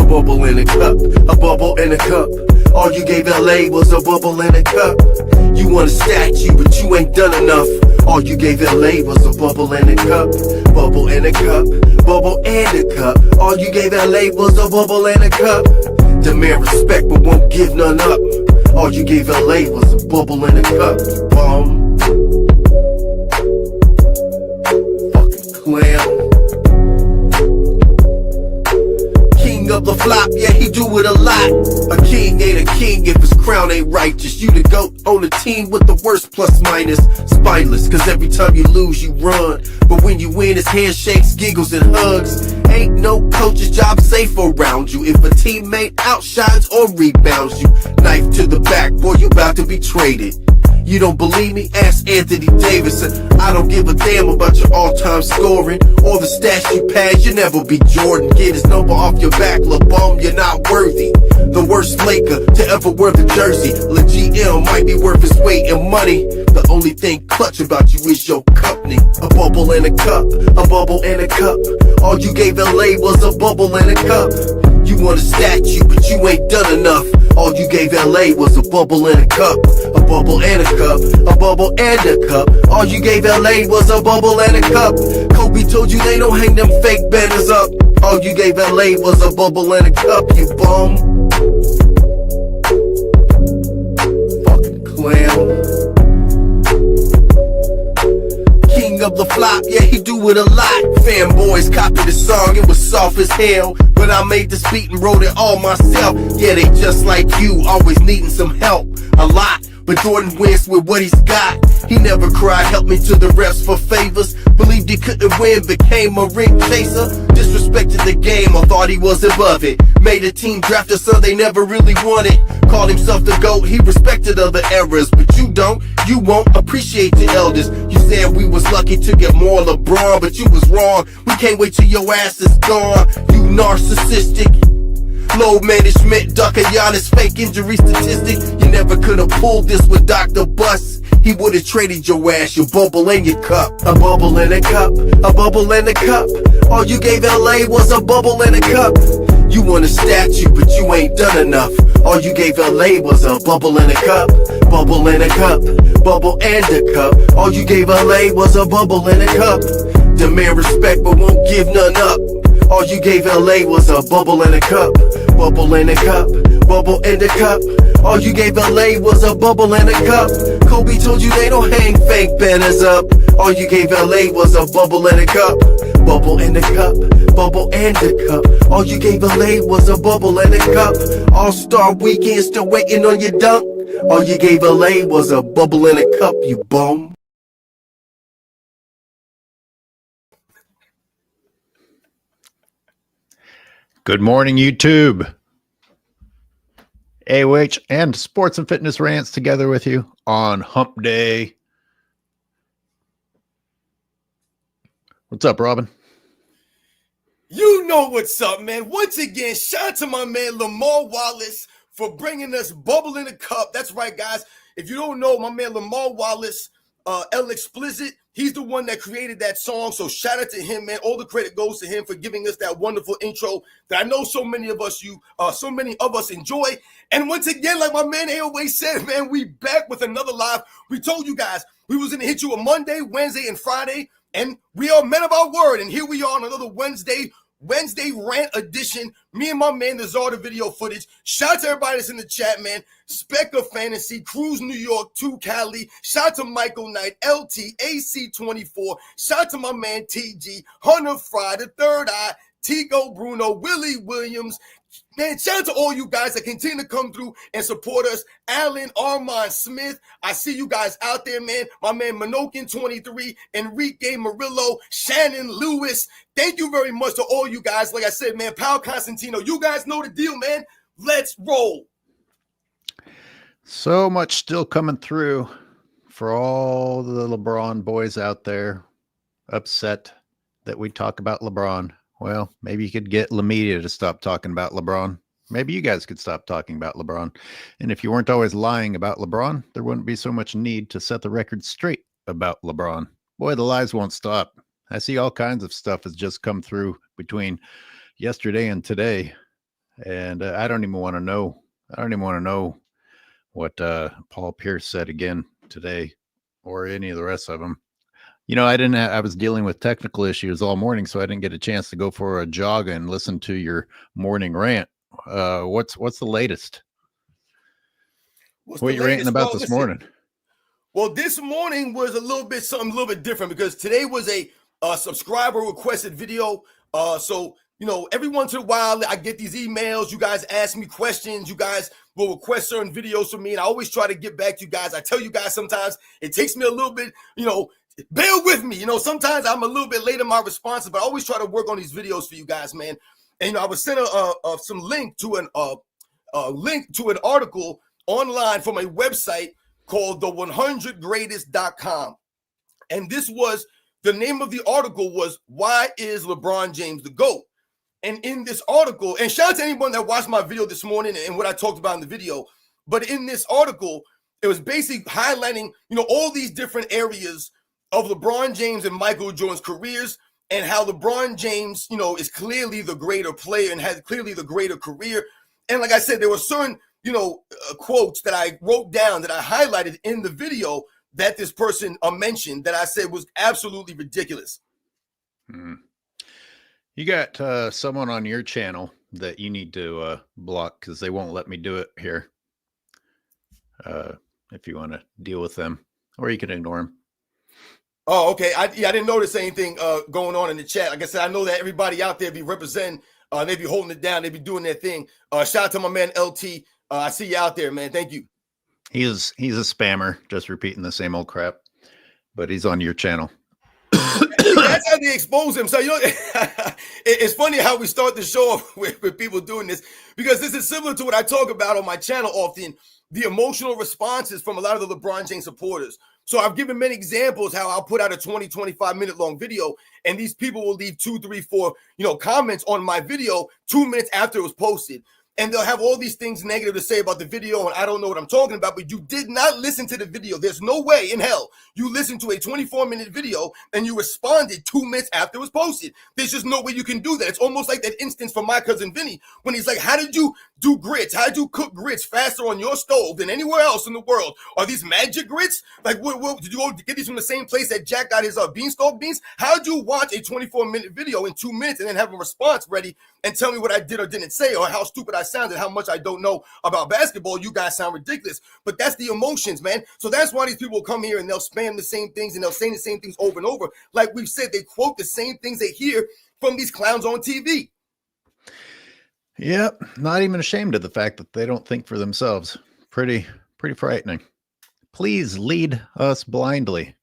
bubble in a cup, a bubble in a cup. All you gave LA was a bubble in a cup. You want a statue, but you ain't done enough. All you gave LA was a bubble in a cup, bubble in a cup, bubble in a cup. All you gave LA was a bubble in a cup. Demand respect, but won't give none up. All you gave LA was a bubble in a cup. Bum. Fucking clown. King of the flop, yeah, he do it a lot. A king ain't a king if his crown ain't righteous. You the GOAT on a team with the worst plus minus. Spineless, cause every time you lose, you run. But when you win, it's handshakes, giggles, and hugs. Ain't no coach's job safe around you if a teammate outshines or rebounds you. Knife to the back, boy, you about to be traded. You don't believe me? Ask Anthony Davidson. I don't give a damn about your all-time scoring or the stats you pass. You never be Jordan. Get his number off your back, LeBron, you're not worthy. The worst Laker to ever wear the jersey. LeGM might be worth his weight in money. The only thing clutch about you is your company. A bubble in a cup, a bubble in a cup. All you gave LA was a bubble in a cup. You want a statue, but you ain't done enough. All you gave LA was a bubble in a cup, a bubble in a cup, a bubble and a cup. All you gave LA was a bubble and a cup. Kobe told you they don't hang them fake banners up. All you gave LA was a bubble and a cup, you bum. Fucking clown. King of the flop, yeah, he do it a lot. Fanboys copied the song, it was soft as hell. But I made this beat and wrote it all myself. Yeah, they just like you, always needing some help. A lot, but Jordan wins with what he's got. He never cried, helped me to the refs for favors. Believed he couldn't win, became a ring chaser. Disrespected the game, or thought he was above it. Made a team draft a son they never really wanted. Called himself the GOAT, he respected other eras. But you don't, you won't appreciate the elders. You said we was lucky to get more LeBron, but you was wrong. We can't wait till your ass is gone. You narcissistic. Low management, duck a Giannis fake injury statistic. You never could've pulled this with Dr. Bus. He would've traded your ass, your bubble in your cup. A bubble in a cup, a bubble in a cup. All you gave LA was a bubble in a cup. You want a statue, but you ain't done enough. All you gave LA was a bubble in a cup, bubble in a cup, bubble and a cup. All you gave LA was a bubble in a cup. Demand respect, but won't give none up. All you gave LA was a bubble in a cup, bubble in a cup, bubble in a cup. All you gave LA was a bubble in a cup. Kobe told you they don't hang fake banners up. All you gave LA was a bubble in a cup, bubble in a cup, bubble and a cup. All you gave LA was a bubble in a cup. All-Star Weekend still waiting on your dunk. All you gave LA was a bubble in a cup, you bum. Good morning, YouTube. AOH and Sports and Fitness Rants together with you on Hump Day. What's up, Robin? You know what's up, man. Once again, shout out to my man Lamar Wallace for bringing us Bubble in a Cup. That's right, guys. If you don't know, my man Lamar Wallace, L Explicit, he's the one that created that song. So shout out to him, man. All the credit goes to him for giving us that wonderful intro that I know so many of us enjoy. And once again, like my man AOH said, man, we back with another live. We told you guys we was going to hit you on Monday, Wednesday, and Friday. And we are men of our word. And here we are on another Wednesday Rant edition. Me and my man, the Czar, the video footage. Shout out to everybody that's in the chat, man. Spec of Fantasy, Cruise New York, 2 Cali. Shout out to Michael Knight, LT, AC24. Shout out to my man, TG, Hunter Fry, the Third Eye, Tigo Bruno, Willie Williams. Man, shout out to all you guys that continue to come through and support us. Alan, Armand Smith, I see you guys out there, man. My man Minokin 23, Enrique Murillo, Shannon Lewis. Thank you very much to all you guys. Like I said, man, Pal Constantino, you guys know the deal, man. Let's roll. So much still coming through for all the LeBron boys out there upset that we talk about LeBron. Well, maybe you could get LaMedia to stop talking about LeBron. Maybe you guys could stop talking about LeBron. And if you weren't always lying about LeBron, there wouldn't be so much need to set the record straight about LeBron. Boy, the lies won't stop. I see all kinds of stuff has just come through between yesterday and today. And I don't even want to know. I don't even want to know what Paul Pierce said again today, or any of the rest of them. I was dealing with technical issues all morning, so I didn't get a chance to go for a jog and listen to your morning rant. What's the latest? What are you ranting about this morning? Well, this morning was something a little bit different, because today was a subscriber requested video. So every once in a while I get these emails. You guys ask me questions. You guys will request certain videos from me, and I always try to get back to you guys. I tell you guys sometimes it takes me a little bit, bear with me. Sometimes I'm a little bit late in my responses, but I always try to work on these videos for you guys, man. And I was sent some link to an article online from a website called the100greatest.com. And this was, the name of the article was, "Why is LeBron James the GOAT?" And in this article, and shout out to anyone that watched my video this morning and what I talked about in the video, but in this article, it was basically highlighting, all these different areas of LeBron James and Michael Jordan's careers, and how LeBron James, is clearly the greater player and has clearly the greater career. And like I said, there were certain, quotes that I wrote down, that I highlighted in the video, that this person mentioned, that I said was absolutely ridiculous. You got someone on your channel that you need to block, because they won't let me do it here. If you want to deal with them, or you can ignore them. Oh, okay. I didn't notice anything going on in the chat. Like I said, I know that everybody out there be representing. They be holding it down. They be doing their thing. Shout out to my man LT. I see you out there, man. Thank you. He's a spammer, just repeating the same old crap, but he's on your channel. That's how they expose him. So it's funny how we start the show off with people doing this, because this is similar to what I talk about on my channel often, the emotional responses from a lot of the LeBron James supporters. So I've given many examples how I'll put out a 20, 25 minute long video, and these people will leave 2, 3, 4, comments on my video 2 minutes after it was posted. And they'll have all these things negative to say about the video, and I don't know what I'm talking about, but you did not listen to the video. There's no way in hell you listened to a 24-minute video and you responded 2 minutes after it was posted. There's just no way you can do that. It's almost like that instance from my cousin Vinny, when he's like, how did you do grits? How did you cook grits faster on your stove than anywhere else in the world? Are these magic grits? Like, what did you go get these from the same place that Jack got his beanstalk beans? How did you watch a 24-minute video in 2 minutes and then have a response ready and tell me what I did or didn't say, or how stupid I sounded, how much I don't know about basketball? You guys sound ridiculous. But that's the emotions, man. So that's why these people come here and they'll spam the same things, and they'll say the same things over and over. Like we've said, they quote the same things they hear from these clowns on TV. Yep. Not even ashamed of the fact that they don't think for themselves. Pretty frightening. Please lead us blindly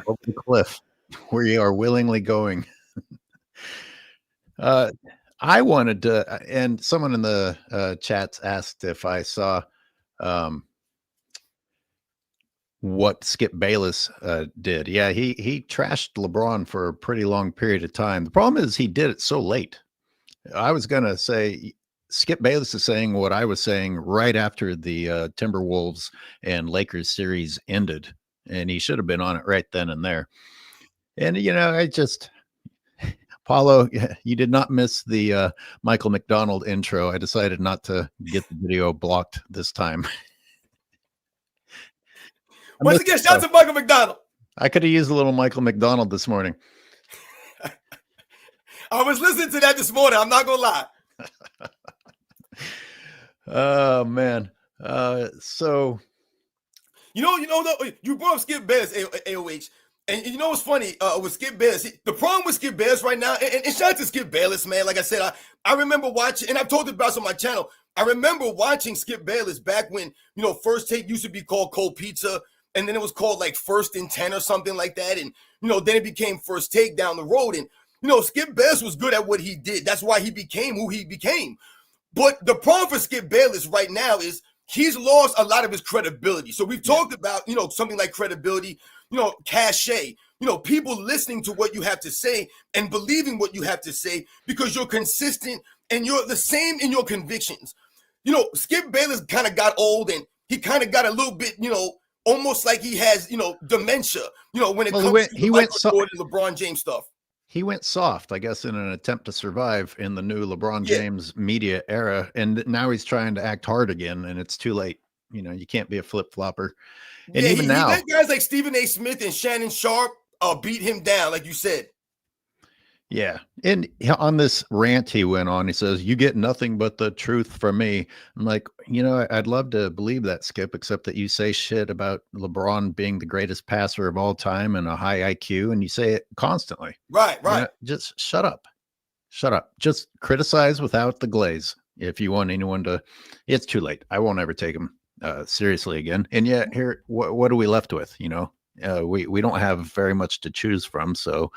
over the cliff where you are willingly going. I wanted to, and someone in the chats asked if I saw what Skip Bayless did. Yeah, he trashed LeBron for a pretty long period of time. The problem is he did it so late. I was going to say Skip Bayless is saying what I was saying right after the Timberwolves and Lakers series ended, and he should have been on it right then and there. And, I just... Paulo, you did not miss the Michael McDonald intro. I decided not to get the video blocked this time. Once again, shout out to Michael McDonald. I could have used a little Michael McDonald this morning. I was listening to that this morning. I'm not going to lie. Oh, man. So. You brought up Skip Bayless, AOH. And you know what's funny with Skip Bayless? The problem with Skip Bayless right now, and shout out to Skip Bayless, man. Like I said, I remember watching, and I've talked about this on my channel. I remember watching Skip Bayless back when, First Take used to be called Cold Pizza, and then it was called like First and 10 or something like that. And, then it became First Take down the road. And, Skip Bayless was good at what he did. That's why he became who he became. But the problem for Skip Bayless right now is he's lost a lot of his credibility. So we've talked about, something like credibility, cachet, people listening to what you have to say and believing what you have to say because you're consistent and you're the same in your convictions. Skip Bayless kind of got old and he kind of got a little bit, almost like he has, dementia, when it comes to Michael Jordan and LeBron James stuff. he went soft, I guess, in an attempt to survive in the new LeBron Yeah. James media era. And now he's trying to act hard again, and it's too late. You know, you can't be a flip flopper. And Yeah, even he now, let guys like Stephen A. Smith and Shannon Sharp beat him down, like you said. yeah. And on this rant he went on, he says, "You get nothing but the truth from me." I'm like, you know, I'd love to believe that, Skip, except that you say shit about LeBron being the greatest passer of all time and a high IQ, and you say it constantly. Right, You right. know, just shut up. Shut up. Just criticize without the glaze. If you want anyone to, it's too late. I won't ever take him seriously again. And yet, here, what are we left with? You know, we don't have very much to choose from. So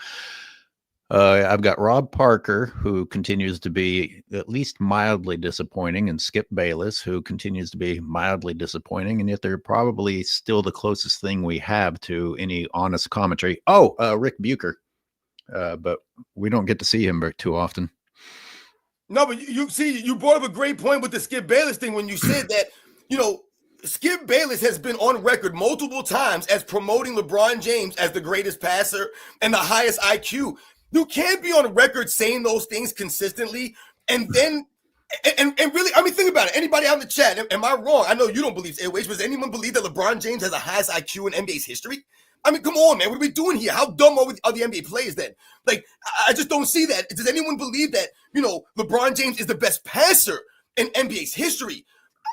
I've got Rob Parker, who continues to be at least mildly disappointing, and Skip Bayless, who continues to be mildly disappointing. And yet, they're probably still the closest thing we have to any honest commentary. Oh, Rick Bucher. But we don't get to see him too often. No, but you see, you brought up a great point with the Skip Bayless thing when you said that, you know, Skip Bayless has been on record multiple times as promoting LeBron James as the greatest passer and the highest IQ. You can't be on record saying those things consistently and then and really, I mean, think about it. Anybody out in the chat, am I wrong? I know you don't believe AOH, but does anyone believe that LeBron James has the highest IQ in NBA's history? I mean, come on, man. What are we doing here? How dumb are the NBA players then? Like, I just don't see that. Does anyone believe that, you know, LeBron James is the best passer in NBA's history?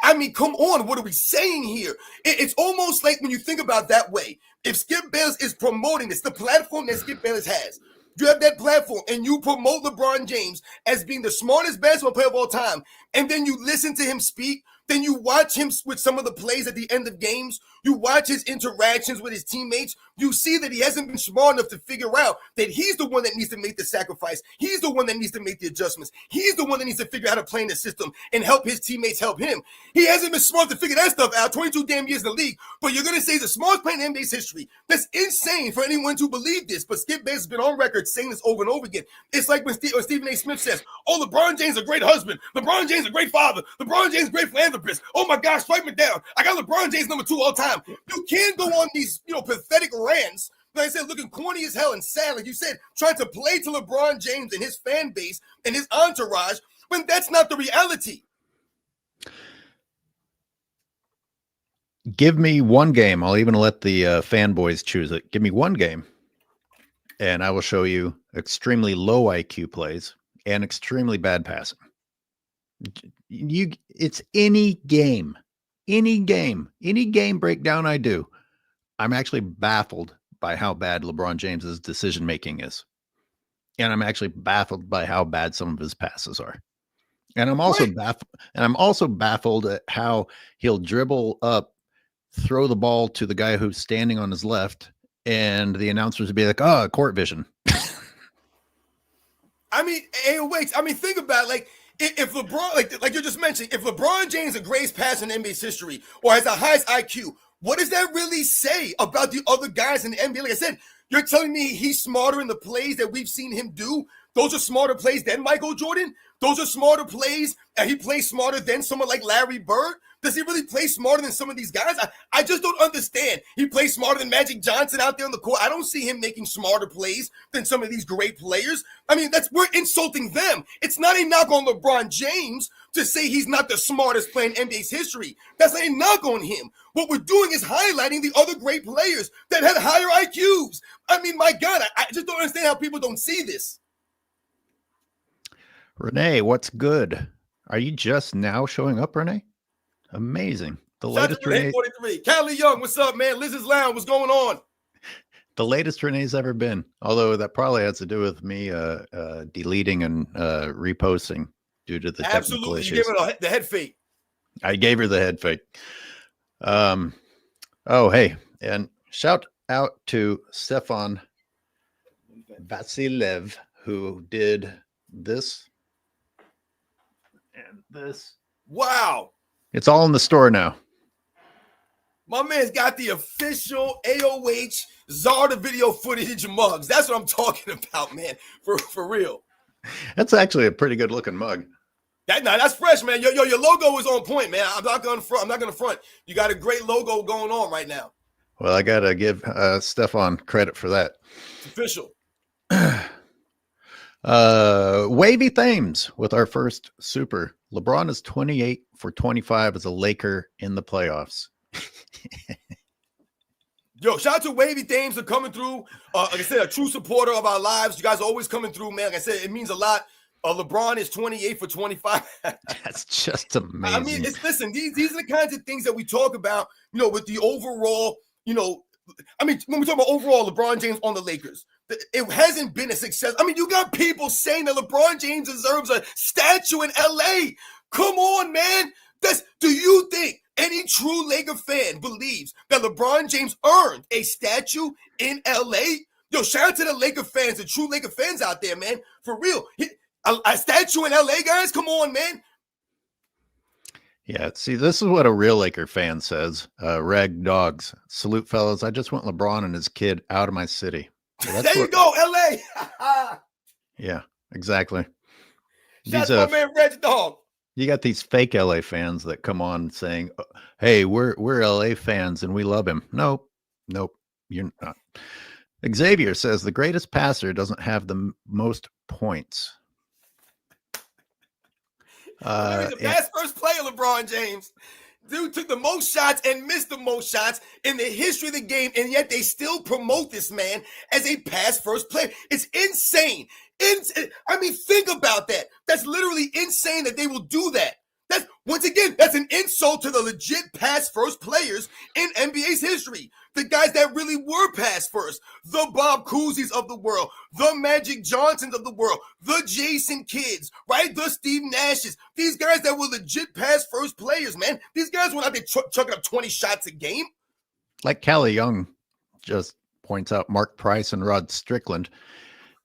I mean, come on. What are we saying here? It's almost like when you think about it that way, if Skip Bayless is promoting this, the platform that Skip Bayless has, you have that platform and you promote LeBron James as being the smartest basketball player of all time, and then you listen to him speak, then you watch him with some of the plays at the end of games, you watch his interactions with his teammates, you see that he hasn't been smart enough to figure out that he's the one that needs to make the sacrifice. He's the one that needs to make the adjustments. He's the one that needs to figure out how to play in the system and help his teammates help him. He hasn't been smart to figure that stuff out, 22 damn years in the league, but you're going to say he's the smartest player in NBA's history. That's insane for anyone to believe this, but Skip Bayless has been on record saying this over and over again. It's like when Stephen A. Smith says, oh, LeBron James is a great husband. LeBron James is a great father. LeBron James is a great philanthropist. Oh my gosh, strike me down. I got LeBron James number 2 all time. You can't go on these, you know, pathetic rants, like I said, looking corny as hell and sad, like you said, trying to play to LeBron James and his fan base and his entourage when that's not the reality. Give me one game. I'll even let the fanboys choose it. Give me one game, and I will show you extremely low IQ plays and extremely bad passing. It's any game breakdown I do. I'm actually baffled by how bad LeBron James's decision making is, and I'm actually baffled by how bad some of his passes are. And I'm also baffled at how he'll dribble up, throw the ball to the guy who's standing on his left, and the announcers would be like, "Oh, court vision." I mean, AOH, I mean, think about it, like, if LeBron, like you just mentioned, if LeBron James is the greatest passer in NBA's history or has the highest IQ, what does that really say about the other guys in the NBA? Like I said, you're telling me he's smarter in the plays that we've seen him do? Those are smarter plays than Michael Jordan? Those are smarter plays, and he plays smarter than someone like Larry Bird? Does he really play smarter than some of these guys? I just don't understand. He plays smarter than Magic Johnson out there on the court. I don't see him making smarter plays than some of these great players. I mean, we're insulting them. It's not a knock on LeBron James to say he's not the smartest player in NBA's history. That's not a knock on him. What we're doing is highlighting the other great players that had higher IQs. I mean, my God, I just don't understand how people don't see this. Renee, what's good? Are you just now showing up, Renee? Amazing. The latest Renee. 43. Callie Young, what's up, man? Liz's Lounge, what's going on? The latest Renee's ever been. Although that probably has to do with me deleting and reposting due to the technical issues. You gave her the head fake. I gave her the head fake. Oh, hey, and shout out to Stefan Vasilev, who did this and this. Wow. It's all in the store now. My man's got the official AOH Zarda video footage mugs. That's what I'm talking about, man. For real. That's actually a pretty good looking mug. That's fresh, man. Your logo is on point, man. I'm not gonna front. You got a great logo going on right now. Well, I gotta give Stefan credit for that. It's official. Wavy Thames with our first super. LeBron is 28 for 25 as a Laker in the playoffs. Yo, shout out to Wavy Thames for coming through. Like I said, a true supporter of our lives. You guys are always coming through, man. Like I said, it means a lot. LeBron is 28 for 25. That's just amazing. I mean, listen, these are the kinds of things that we talk about, with the overall, I mean, when we talk about overall LeBron James on the Lakers, it hasn't been a success. I mean, you got people saying that LeBron James deserves a statue in LA. Come on, man. Do you think any true Laker fan believes that LeBron James earned a statue in LA? Yo, shout out to the Laker fans, the true Laker fans out there, man. For real. A statue in LA, guys? Come on, man. Yeah, see, this is what a real Laker fan says. Reg Dogs. Salute, fellas. I just want LeBron and his kid out of my city. So there you go, LA. Yeah, exactly. Shout out to my man Reg Dog. You got these fake LA fans that come on saying, hey, we're LA fans and we love him. Nope, you're not. Xavier says the greatest passer doesn't have the most points. He's the best first player, LeBron James. Dude took the most shots and missed the most shots in the history of the game, and yet they still promote this man as a pass first player. It's insane. I mean, think about that. That's literally insane that they will do that. That's an insult to the legit pass first players in NBA's history. The guys that really were pass first. The Bob Cousy's of the world. The Magic Johnsons of the world. The Jason Kidds, right? The Steve Nashes. These guys that were legit pass first players, man. These guys went out there chucking up 20 shots a game. Like Callie Young just points out, Mark Price and Rod Strickland.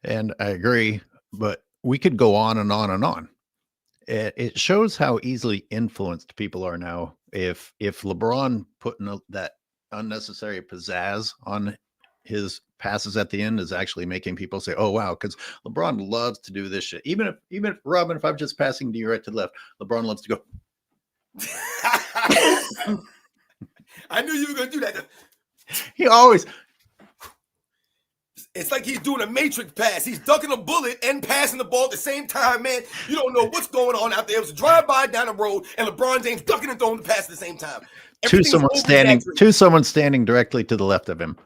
And I agree, but we could go on and on and on. It shows how easily influenced people are now. If LeBron putting that unnecessary pizzazz on his passes at the end is actually making people say, "Oh wow," because LeBron loves to do this shit. Even if Robin, if I'm just passing to you right to the left, LeBron loves to go. I knew you were gonna do that. He always. It's like he's doing a matrix pass. He's ducking a bullet and passing the ball at the same time, man. You don't know what's going on out there. It was a drive-by down the road, and LeBron James ducking and throwing the pass at the same time. To someone standing directly to the left of him.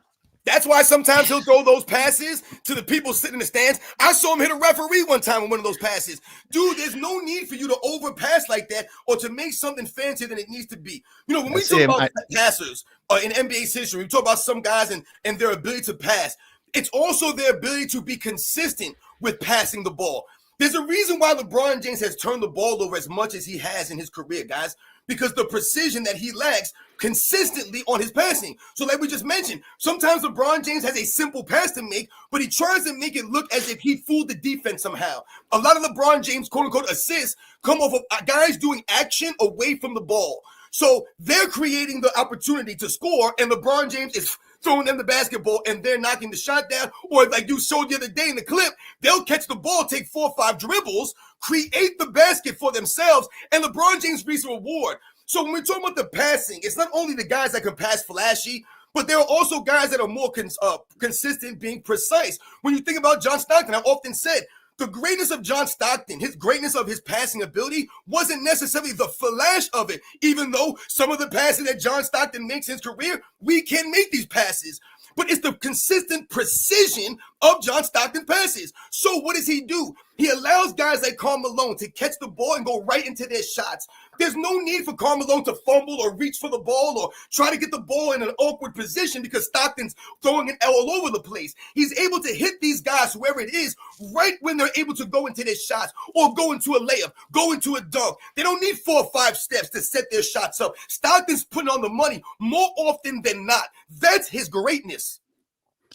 That's why sometimes he'll throw those passes to the people sitting in the stands. I saw him hit a referee one time on one of those passes. Dude, there's no need for you to overpass like that or to make something fancier than it needs to be. When we talk about passers in NBA's history, we talk about some guys and their ability to pass. It's also their ability to be consistent with passing the ball. There's a reason why LeBron James has turned the ball over as much as he has in his career, guys, because the precision that he lacks consistently on his passing. So like we just mentioned, sometimes LeBron James has a simple pass to make, but he tries to make it look as if he fooled the defense somehow. A lot of LeBron James quote-unquote assists come off of guys doing action away from the ball. So they're creating the opportunity to score, and LeBron James is throwing them the basketball and they're knocking the shot down. Or like you showed the other day in the clip, they'll catch the ball, take 4 or 5 dribbles, create the basket for themselves, and LeBron James receives a reward. So when we're talking about the passing, it's not only the guys that can pass flashy, but there are also guys that are more consistent, being precise. When you think about John Stockton, I've often said, the greatness of John Stockton, his greatness of his passing ability wasn't necessarily the flash of it, even though some of the passes that John Stockton makes in his career, we can make these passes. But it's the consistent precision of John Stockton passes. So what does he do? He allows guys like Karl Malone to catch the ball and go right into their shots. There's no need for Karl Malone to fumble or reach for the ball or try to get the ball in an awkward position because Stockton's throwing it all over the place. He's able to hit these guys, whoever it is, right when they're able to go into their shots or go into a layup, go into a dunk. They don't need 4 or 5 steps to set their shots up. Stockton's putting on the money more often than not. That's his greatness.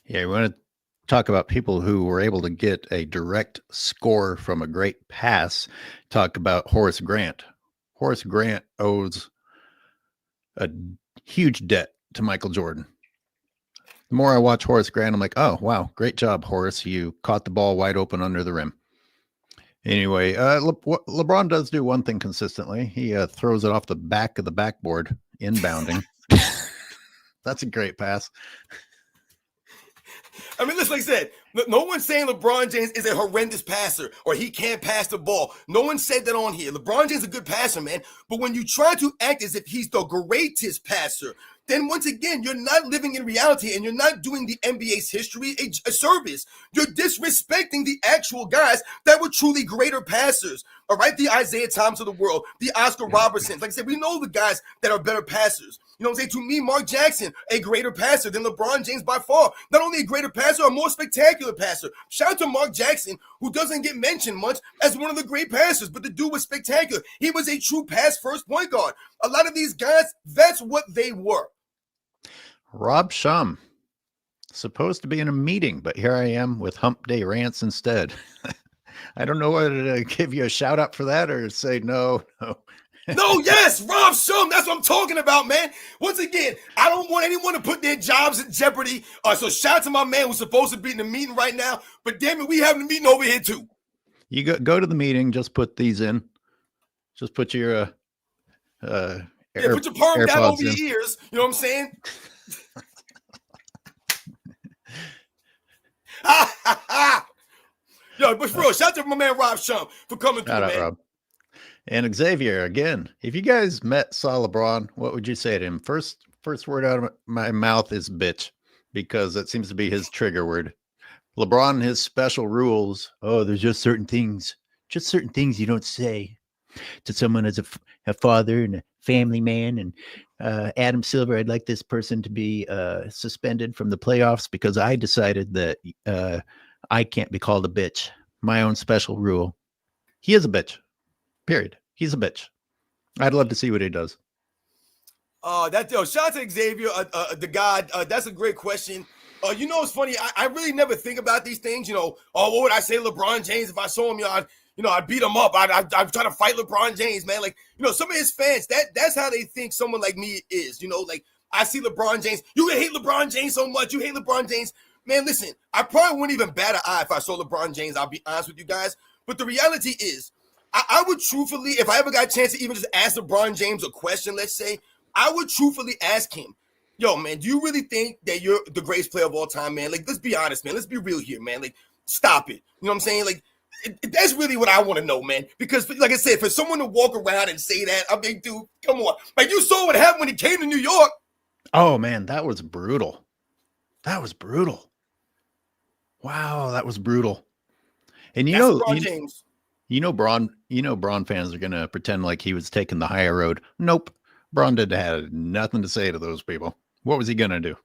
Yeah, we want to talk about people who were able to get a direct score from a great pass. Talk about Horace Grant. Horace Grant owes a huge debt to Michael Jordan. The more I watch Horace Grant, I'm like, oh, wow, great job, Horace. You caught the ball wide open under the rim. Anyway, LeBron does do one thing consistently. He throws it off the back of the backboard, inbounding. That's a great pass. I mean, listen, like I said, no one's saying LeBron James is a horrendous passer or he can't pass the ball. No one said that on here. LeBron James is a good passer, man. But when you try to act as if he's the greatest passer, then once again, you're not living in reality and you're not doing the NBA's history a service. You're disrespecting the actual guys that were truly greater passers. All right, the Isaiah Thomas of the world, the Oscar Robertsons. Like I said, we know the guys that are better passers. You know what I'm saying? To me, Mark Jackson, a greater passer than LeBron James by far. Not only a greater passer, a more spectacular passer. Shout out to Mark Jackson, who doesn't get mentioned much as one of the great passers, but the dude was spectacular. He was a true pass-first point guard. A lot of these guys, that's what they were. Rob Shum, supposed to be in a meeting, but here I am with Hump Day Rants instead. I don't know whether to give you a shout out for that or say no. No, yes, Rob Shum. That's what I'm talking about, man. Once again, I don't want anyone to put their jobs in jeopardy. So shout out to my man who's supposed to be in the meeting right now. But damn it, we having a meeting over here too. You go to the meeting. Just put these in. Just put your put your perm down over your ears. You know what I'm saying? Yo, but for real, shout out to my man Rob Shum for coming through, man. Rob. And Xavier, again, if you guys saw LeBron, what would you say to him? First word out of my mouth is bitch, because that seems to be his trigger word. LeBron, his special rules. Oh, there's just certain things you don't say to someone as a father and a family man. And Adam Silver, I'd like this person to be suspended from the playoffs because I decided that I can't be called a bitch. My own special rule. He is a bitch. Period. He's a bitch. I'd love to see what he does. Shout out to Xavier, the God. That's a great question. You know, it's funny. I really never think about these things. You know, what would I say, LeBron James, if I saw him? I'd beat him up. I'd try to fight LeBron James, man. Like, some of his fans, that's how they think someone like me is. Like I see LeBron James. You hate LeBron James so much. You hate LeBron James. Man, listen, I probably wouldn't even bat an eye if I saw LeBron James. I'll be honest with you guys. But the reality is, I would truthfully, if I ever got a chance to even just ask LeBron James a question, let's say, I would truthfully ask him, yo, man, do you really think that you're the greatest player of all time, man? Like, let's be honest, man. Let's be real here, man. Like, stop it. You know what I'm saying? Like, that's really what I want to know, man. Because, like I said, for someone to walk around and say that, I mean, dude, come on. Like, you saw what happened when he came to New York. Oh, man, that was brutal. That was brutal. Wow, that was brutal. And James. Braun fans are gonna pretend like he was taking the higher road. Nope. Braun had nothing to say to those people. What was he gonna do?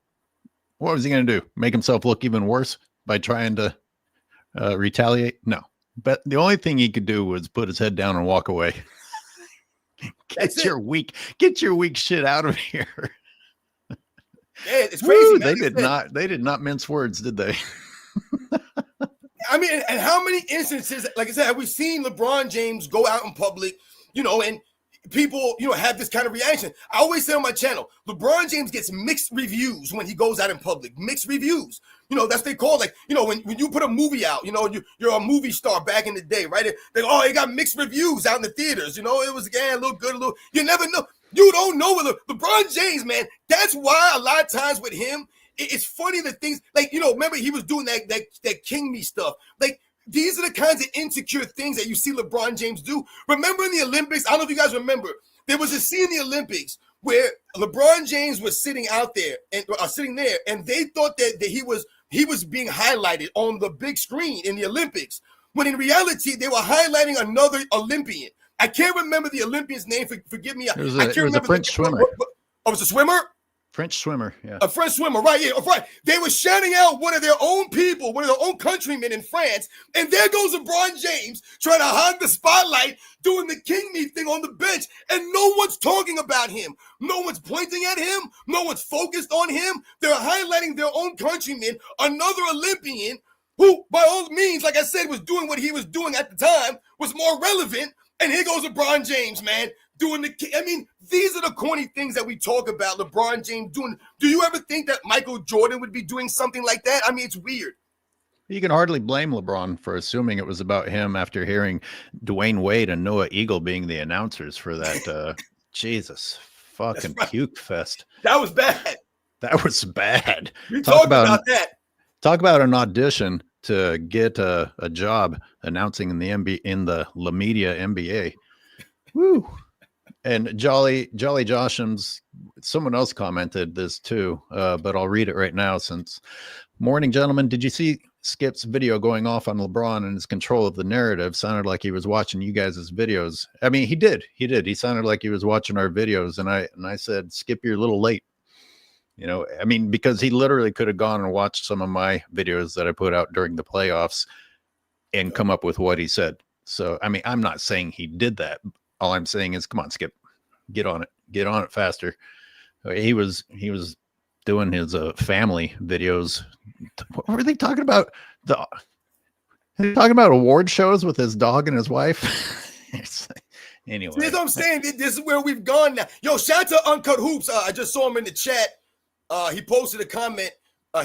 Make himself look even worse by trying to retaliate? No. But the only thing he could do was put his head down and walk away. Get your weak shit out of here. Yeah, it's crazy. They did not mince words, did they? I mean, and how many instances, like I said, have we seen LeBron James go out in public, and people, have this kind of reaction? I always say on my channel, LeBron James gets mixed reviews when he goes out in public. Mixed reviews. That's what they call, like, when you put a movie out, you're a movie star back in the day, right? He got mixed reviews out in the theaters. It was, a little good, you never know. You don't know what LeBron James, man. That's why a lot of times with him, it's funny the things, like, remember he was doing that King Me stuff. Like, these are the kinds of insecure things that you see LeBron James do. Remember in the Olympics, I don't know if you guys remember, there was a scene in the Olympics where LeBron James was sitting out there and they thought that he was being highlighted on the big screen in the Olympics, when in reality they were highlighting another Olympian. I can't remember the Olympian's name. Forgive me. It was a French swimmer. Oh, it was a swimmer? French swimmer, yeah. A French swimmer, right, yeah, right. They were shouting out one of their own people, one of their own countrymen in France, and there goes LeBron James trying to hog the spotlight, doing the King Me thing on the bench, and no one's talking about him. No one's pointing at him. No one's focused on him. They're highlighting their own countryman, another Olympian, who, by all means, like I said, was doing what he was doing at the time, was more relevant, and here goes LeBron James, man. These are the corny things that we talk about LeBron James doing. Do you ever think that Michael Jordan would be doing something like that? I mean, it's weird. You can hardly blame LeBron for assuming it was about him after hearing Dwayne Wade and Noah Eagle being the announcers for that. Jesus fucking puke fest. That was bad. That was bad. We talked about that. Talk about an audition to get a job announcing in the NBA, in the La Media NBA. Woo! And Jolly Joshams, someone else commented this too, but I'll read it right now. Since morning, gentlemen, did you see Skip's video going off on LeBron and his control of the narrative? Sounded like he was watching you guys' videos. I mean, he did. He sounded like he was watching our videos, and I said, Skip, you're a little late. You know, I mean, because he literally could have gone and watched some of my videos that I put out during the playoffs and come up with what he said. So, I mean, I'm not saying he did that. All I'm saying is, come on, Skip, get on it faster. He was doing his family videos. What were they talking about? They're talking about award shows with his dog and his wife. Anyway, that's what I'm saying. This is where we've gone now. Yo, shout out to Uncut Hoops. I just saw him in the chat. He posted a comment.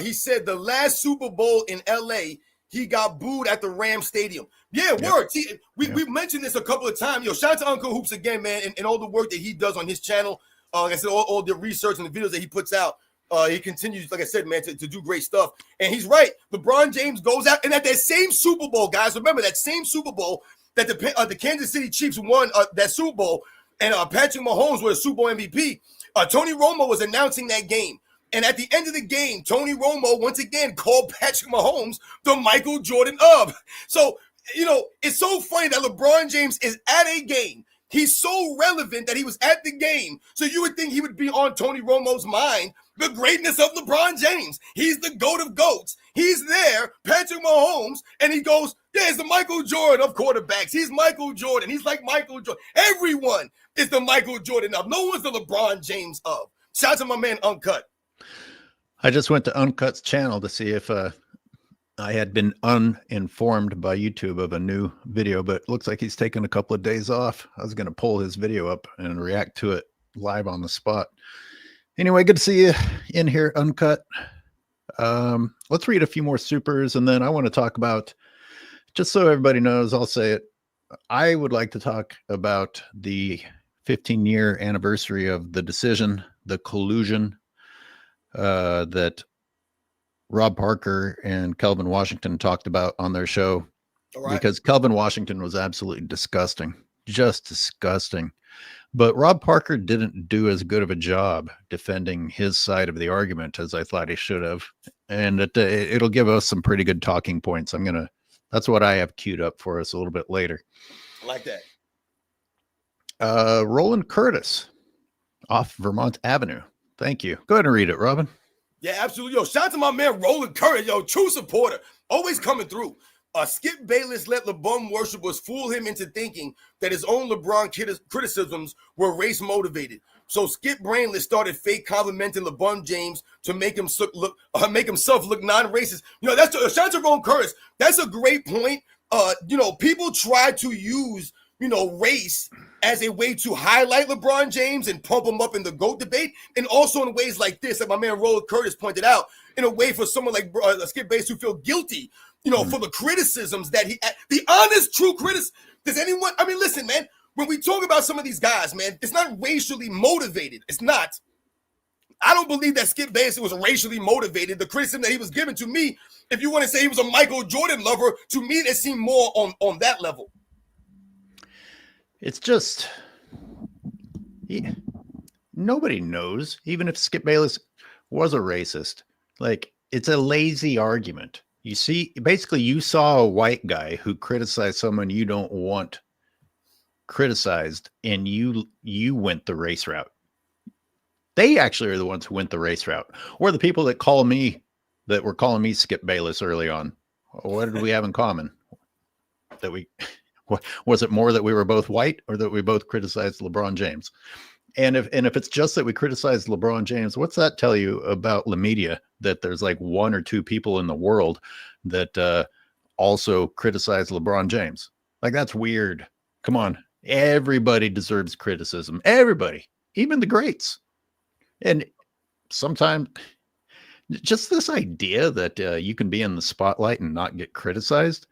He said the last Super Bowl in LA, he got booed at the Rams Stadium. Yeah, word. See, we've mentioned this a couple of times. Yo, shout out to Uncle Hoops again, man, and all the work that he does on his channel. Like I said, all the research and the videos that he puts out. He continues, like I said, man, to do great stuff. And he's right. LeBron James goes out, and at that same Super Bowl, guys, remember that same Super Bowl that the Kansas City Chiefs won that Super Bowl, and Patrick Mahomes was a Super Bowl MVP. Tony Romo was announcing that game. And at the end of the game, Tony Romo once again called Patrick Mahomes the Michael Jordan of. So, you know, it's so funny that LeBron James is at a game. He's so relevant that he was at the game. So you would think he would be on Tony Romo's mind, the greatness of LeBron James. He's the GOAT of GOATs. He's there, Patrick Mahomes, and he goes, yeah, it's the Michael Jordan of quarterbacks. He's Michael Jordan. He's like Michael Jordan. Everyone is the Michael Jordan of. No one's the LeBron James of. Shout out to my man Uncut. I just went to Uncut's channel to see if I had been uninformed by YouTube of a new video, but it looks like he's taken a couple of days off. I was going to pull his video up and react to it live on the spot. Anyway, good to see you in here, Uncut. Let's read a few more supers, and then I want to talk about, just so everybody knows, I'll say it, I would like to talk about the 15-year anniversary of the decision, the collusion, that Rob Parker and Kelvin Washington talked about on their show. Because Kelvin Washington was absolutely disgusting, just disgusting. But Rob Parker didn't do as good of a job defending his side of the argument as I thought he should have. And it'll give us some pretty good talking points. That's what I have queued up for us a little bit later. I like that. Roland Curtis off Vermont Avenue. Thank you. Go ahead and read it, Robin. Yeah, absolutely. Yo, shout out to my man Roland Curtis. Yo, true supporter. Always coming through. Skip Bayless let LeBron worshippers fool him into thinking that his own LeBron criticisms were race motivated. So Skip Brainless started fake complimenting LeBron James to make himself look non-racist. You know, that's shout out to Roland Curtis. That's a great point. You know, people try to use, you know, race as a way to highlight LeBron James and pump him up in the GOAT debate, and also in ways like this, like my man Roland Curtis pointed out, in a way for someone like Skip Bayless to feel guilty, you know, for the criticisms that the honest, true criticism. Does anyone, I mean, listen, man, when we talk about some of these guys, man, it's not racially motivated. It's not. I don't believe that Skip Bayless was racially motivated. The criticism that he was given, to me, if you want to say he was a Michael Jordan lover, to me, it seemed more on that level. It's just, nobody knows, even if Skip Bayless was a racist. Like, it's a lazy argument. You see, basically, you saw a white guy who criticized someone you don't want criticized, and you went the race route. They actually are the ones who went the race route, or the people that were calling me Skip Bayless early on. What did we have in common? Was it more that we were both white, or that we both criticized LeBron James? And if it's just that we criticized LeBron James, what's that tell you about La Media? That there's like one or two people in the world that also criticize LeBron James. Like, that's weird. Come on. Everybody deserves criticism. Everybody, even the greats. And sometimes just this idea that you can be in the spotlight and not get criticized,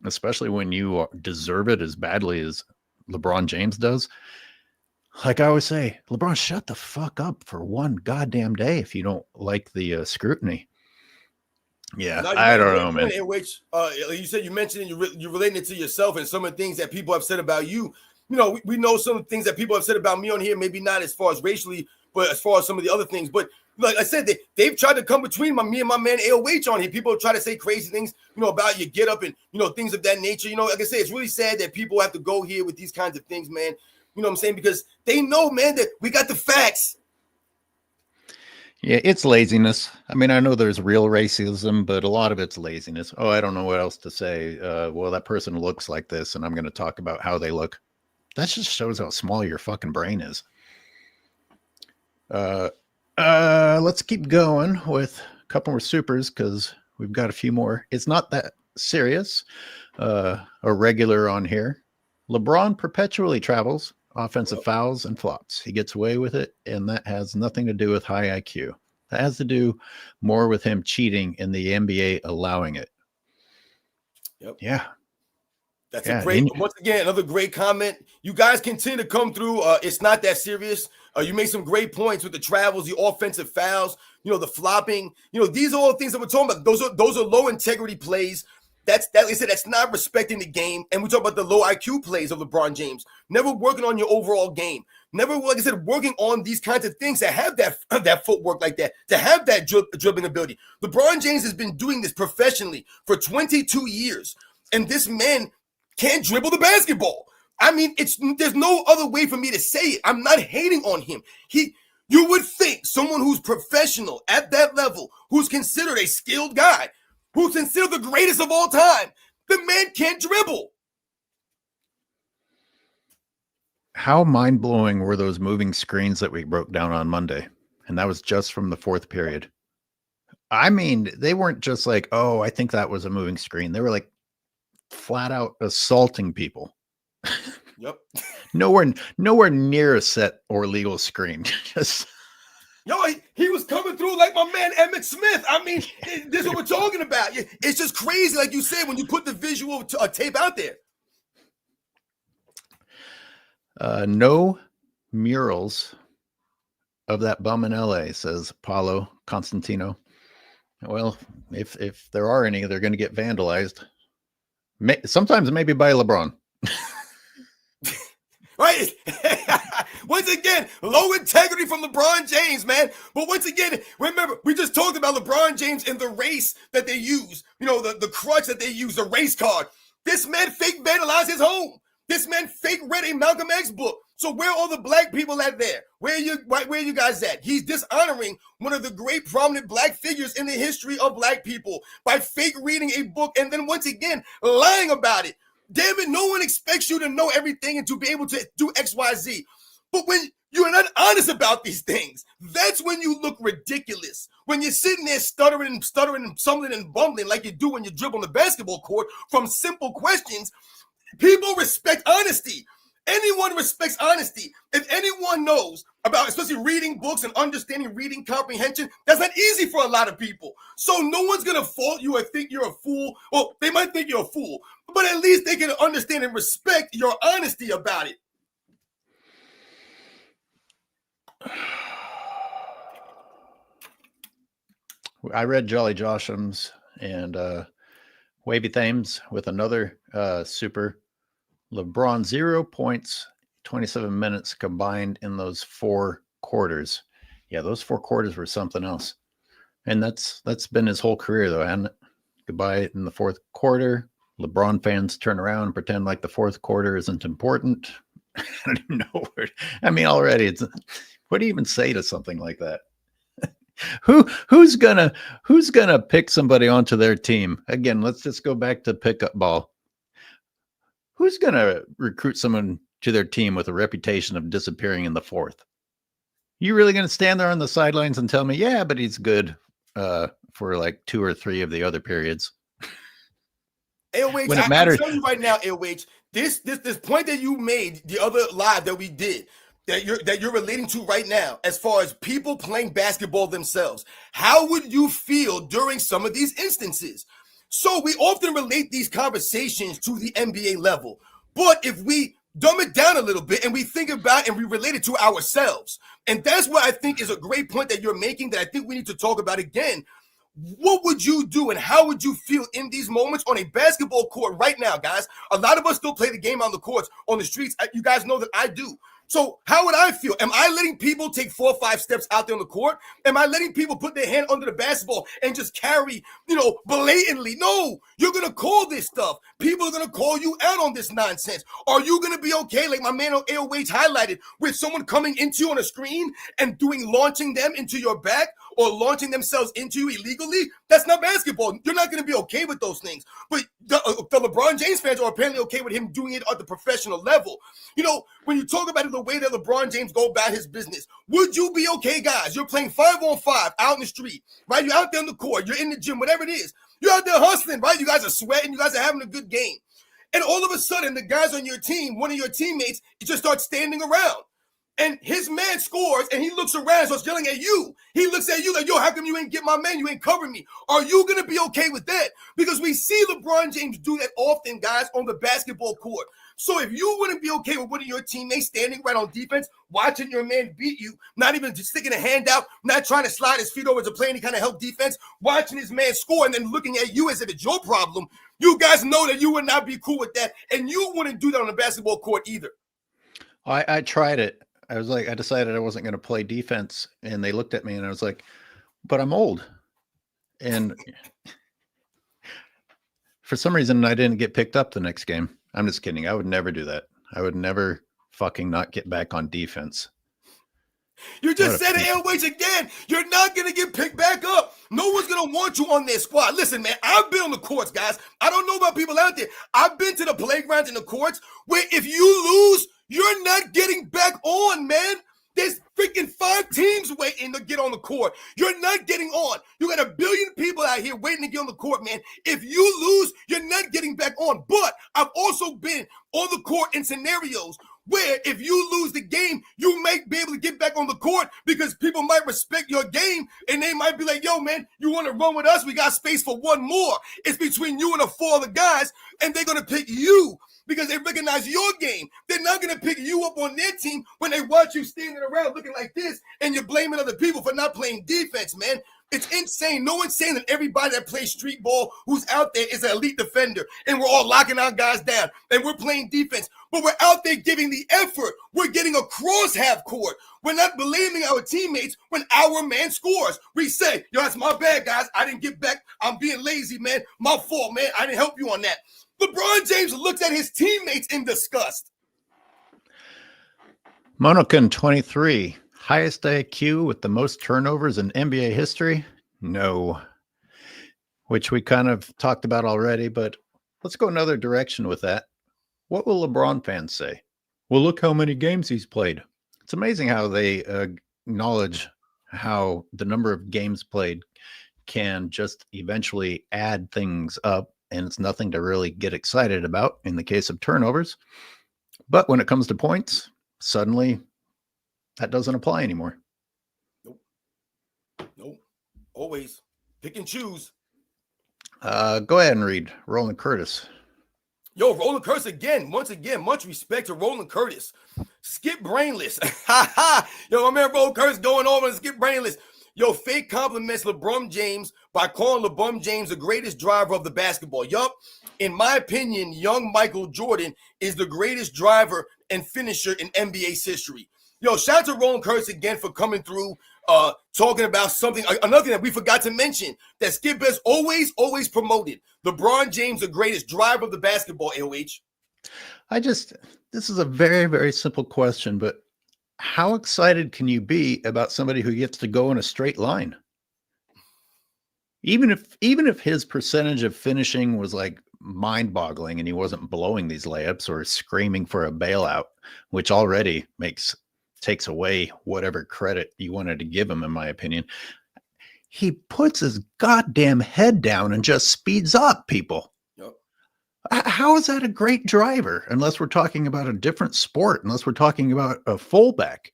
especially when you deserve it as badly as LeBron James does. Like I always say, LeBron, shut the fuck up for one goddamn day if you don't like the scrutiny. Yeah, Now, you I made a don't great know, man. point, in which you said you mentioned you're relating it to yourself and some of the things that people have said about you. You know, we know some of the things that people have said about me on here, maybe not as far as racially, but as far as some of the other things. But like I said, they've tried to come between me and my man AOH on here. People try to say crazy things, you know, about your get up and, you know, things of that nature. You know, like I say, it's really sad that people have to go here with these kinds of things, man. You know what I'm saying? Because they know, man, that we got the facts. Yeah, it's laziness. I mean, I know there's real racism, but a lot of it's laziness. Oh, I don't know what else to say. Well, that person looks like this, and I'm going to talk about how they look. That just shows how small your fucking brain is. Let's keep going with a couple more supers because we've got a few more. It's not that serious. A regular on here. LeBron perpetually travels offensive fouls and flops. He gets away with it, and that has nothing to do with high IQ. That has to do more with him cheating and the NBA allowing it. Yep. Yeah. That's a great, once again, another great comment. You guys continue to come through. It's not that serious. You made some great points with the travels, the offensive fouls, you know, the flopping. You know, these are all things that we're talking about. Those are low integrity plays. Like I said, that's not respecting the game. And we talk about the low IQ plays of LeBron James. Never working on your overall game. Never, like I said, working on these kinds of things that have that footwork like that, to have that dribbling ability. LeBron James has been doing this professionally for 22 years. And this man can't dribble the basketball. I mean, there's no other way for me to say it. I'm not hating on him. You would think someone who's professional at that level, who's considered a skilled guy, who's considered the greatest of all time, the man can't dribble. How mind-blowing were those moving screens that we broke down on Monday? And that was just from the fourth period. I mean, they weren't just like, oh, I think that was a moving screen. They were like flat out assaulting people. Yep. nowhere near a set or legal screen. Just he was coming through like my man Emmett Smith. I mean, this is what we're talking about. It's just crazy, like you said, when you put the visual tape out there. No murals of that bum in LA, says Paulo Constantino. Well, if there are any, they're going to get vandalized. Sometimes maybe by LeBron. Right? Once again, low integrity from LeBron James, man. But once again, remember, we just talked about LeBron James in the race that they use. You know, the crutch that they use, the race card. This man fake vandalized his home. This man fake read a Malcolm X book. So where are all the black people at there? Where are you guys at? He's dishonoring one of the great prominent black figures in the history of black people by fake reading a book and then once again lying about it. Damn it, no one expects you to know everything and to be able to do X, Y, Z. But when you're not honest about these things, that's when you look ridiculous. When you're sitting there stuttering and stumbling and bumbling like you do when you dribble on the basketball court from simple questions. People respect honesty. Anyone respects honesty. If anyone knows about, especially reading books and understanding reading comprehension, that's not easy for a lot of people. So no one's going to fault you or think you're a fool. Well, they might think you're a fool, but at least they can understand and respect your honesty about it. I read Jolly Josham's and Wavy Thames with another super. LeBron 0 points, 27 minutes combined in those 4 quarters. Yeah, those 4 quarters were something else. And that's been his whole career, though. And goodbye in the 4th quarter. LeBron fans turn around and pretend like the 4th quarter isn't important. I don't even know where. I mean, already what do you even say to something like that? Who's gonna pick somebody onto their team? Again, let's just go back to pickup ball. Who's going to recruit someone to their team with a reputation of disappearing in the 4th? You really going to stand there on the sidelines and tell me, yeah, but he's good for like 2 or 3 of the other periods? AOH, when it matters. I'm telling you right now, AOH, this point that you made the other live that we did, that you're relating to right now, as far as people playing basketball themselves, how would you feel during some of these instances? So we often relate these conversations to the NBA level. But if we dumb it down a little bit and we think about and we relate it to ourselves, and that's what I think is a great point that you're making that I think we need to talk about again. what would you do and how would you feel in these moments on a basketball court right now, guys? A lot of us still play the game on the courts, on the streets. You guys know that I do. So how would I feel? Am I letting people take 4 or 5 steps out there on the court? Am I letting people put their hand under the basketball and just carry, blatantly? No, you're going to call this stuff. People are going to call you out on this nonsense. Are you going to be okay, like my man on AOH highlighted, with someone coming into you on a screen and launching them into your back or launching themselves into you illegally? That's not basketball. You're not going to be okay with those things. But the LeBron James fans are apparently okay with him doing it at the professional level. When you talk about it, the way that LeBron James go about his business, would you be okay, guys? You're playing 5-on-5 out in the street, right? You're out there in the court. You're in the gym, whatever it is. You're out there hustling, right? You guys are sweating. You guys are having a good game. And all of a sudden, the guys on your team, one of your teammates, just starts standing around. And his man scores, and he looks around and starts yelling at you. He looks at you like, yo, how come you ain't get my man? You ain't covering me. Are you going to be okay with that? Because we see LeBron James do that often, guys, on the basketball court. So if you wouldn't be okay with one of your teammates standing right on defense, watching your man beat you, not even just sticking a hand out, not trying to slide his feet over to play any kind of help defense, watching his man score and then looking at you as if it's your problem, you guys know that you would not be cool with that, and you wouldn't do that on the basketball court either. I tried it. I decided I wasn't going to play defense, and they looked at me and I was like, but I'm old. And for some reason I didn't get picked up the next game. I'm just kidding. I would never do that. I would never fucking not get back on defense. You just said AOH again. You're not going to get picked back up. No one's going to want you on their squad. Listen, man, I've been on the courts, guys. I don't know about people out there. I've been to the playgrounds and the courts where if you lose, you're not getting back on, man. There's freaking 5 teams waiting to get on the court. You're not getting on. You got 1 billion people out here waiting to get on the court, man. If you lose, you're not getting back on. But I've also been on the court in scenarios where if you lose the game, you might be able to get back on the court because people might respect your game and they might be like, yo, man, you want to run with us? We got space for one more. It's between you and 4 other guys, and they're going to pick you because they recognize your game. They're not going to pick you up on their team when they watch you standing around looking like this and you're blaming other people for not playing defense, man. It's insane. No one's saying that everybody that plays street ball who's out there is an elite defender and we're all locking our guys down and we're playing defense, but we're out there giving the effort. We're getting across half court. We're not blaming our teammates when our man scores. We say, yo, that's my bad, guys. I didn't get back. I'm being lazy, man. My fault, man. I didn't help you on that. LeBron James looks at his teammates in disgust. Monacan 23. Highest IQ with the most turnovers in NBA history? No. Which we kind of talked about already, but let's go another direction with that. What will LeBron fans say? Well, look how many games he's played. It's amazing how they acknowledge how the number of games played can just eventually add things up, and it's nothing to really get excited about in the case of turnovers. But when it comes to points, suddenly that doesn't apply anymore. Nope. Always pick and choose. Go ahead and read Roland Curtis. Yo, Roland Curtis again. Once again, much respect to Roland Curtis. Skip Brainless. Yo, my man Roland Curtis going over and Skip Brainless. Yo, fake compliments LeBron James by calling LeBron James the greatest driver of the basketball. Yup. In my opinion, young Michael Jordan is the greatest driver and finisher in NBA's history. Yo, shout out to Roland Curtis again for coming through, talking about something, another thing that we forgot to mention, that Skip has always promoted. LeBron James, the greatest driver of the basketball, AOH. This is a very, very simple question, but how excited can you be about somebody who gets to go in a straight line? Even if his percentage of finishing was like mind-boggling and he wasn't blowing these layups or screaming for a bailout, which already takes away whatever credit you wanted to give him, in my opinion. He puts his goddamn head down and just speeds up people. Yep. How is that a great driver? Unless we're talking about a different sport, unless we're talking about a fullback.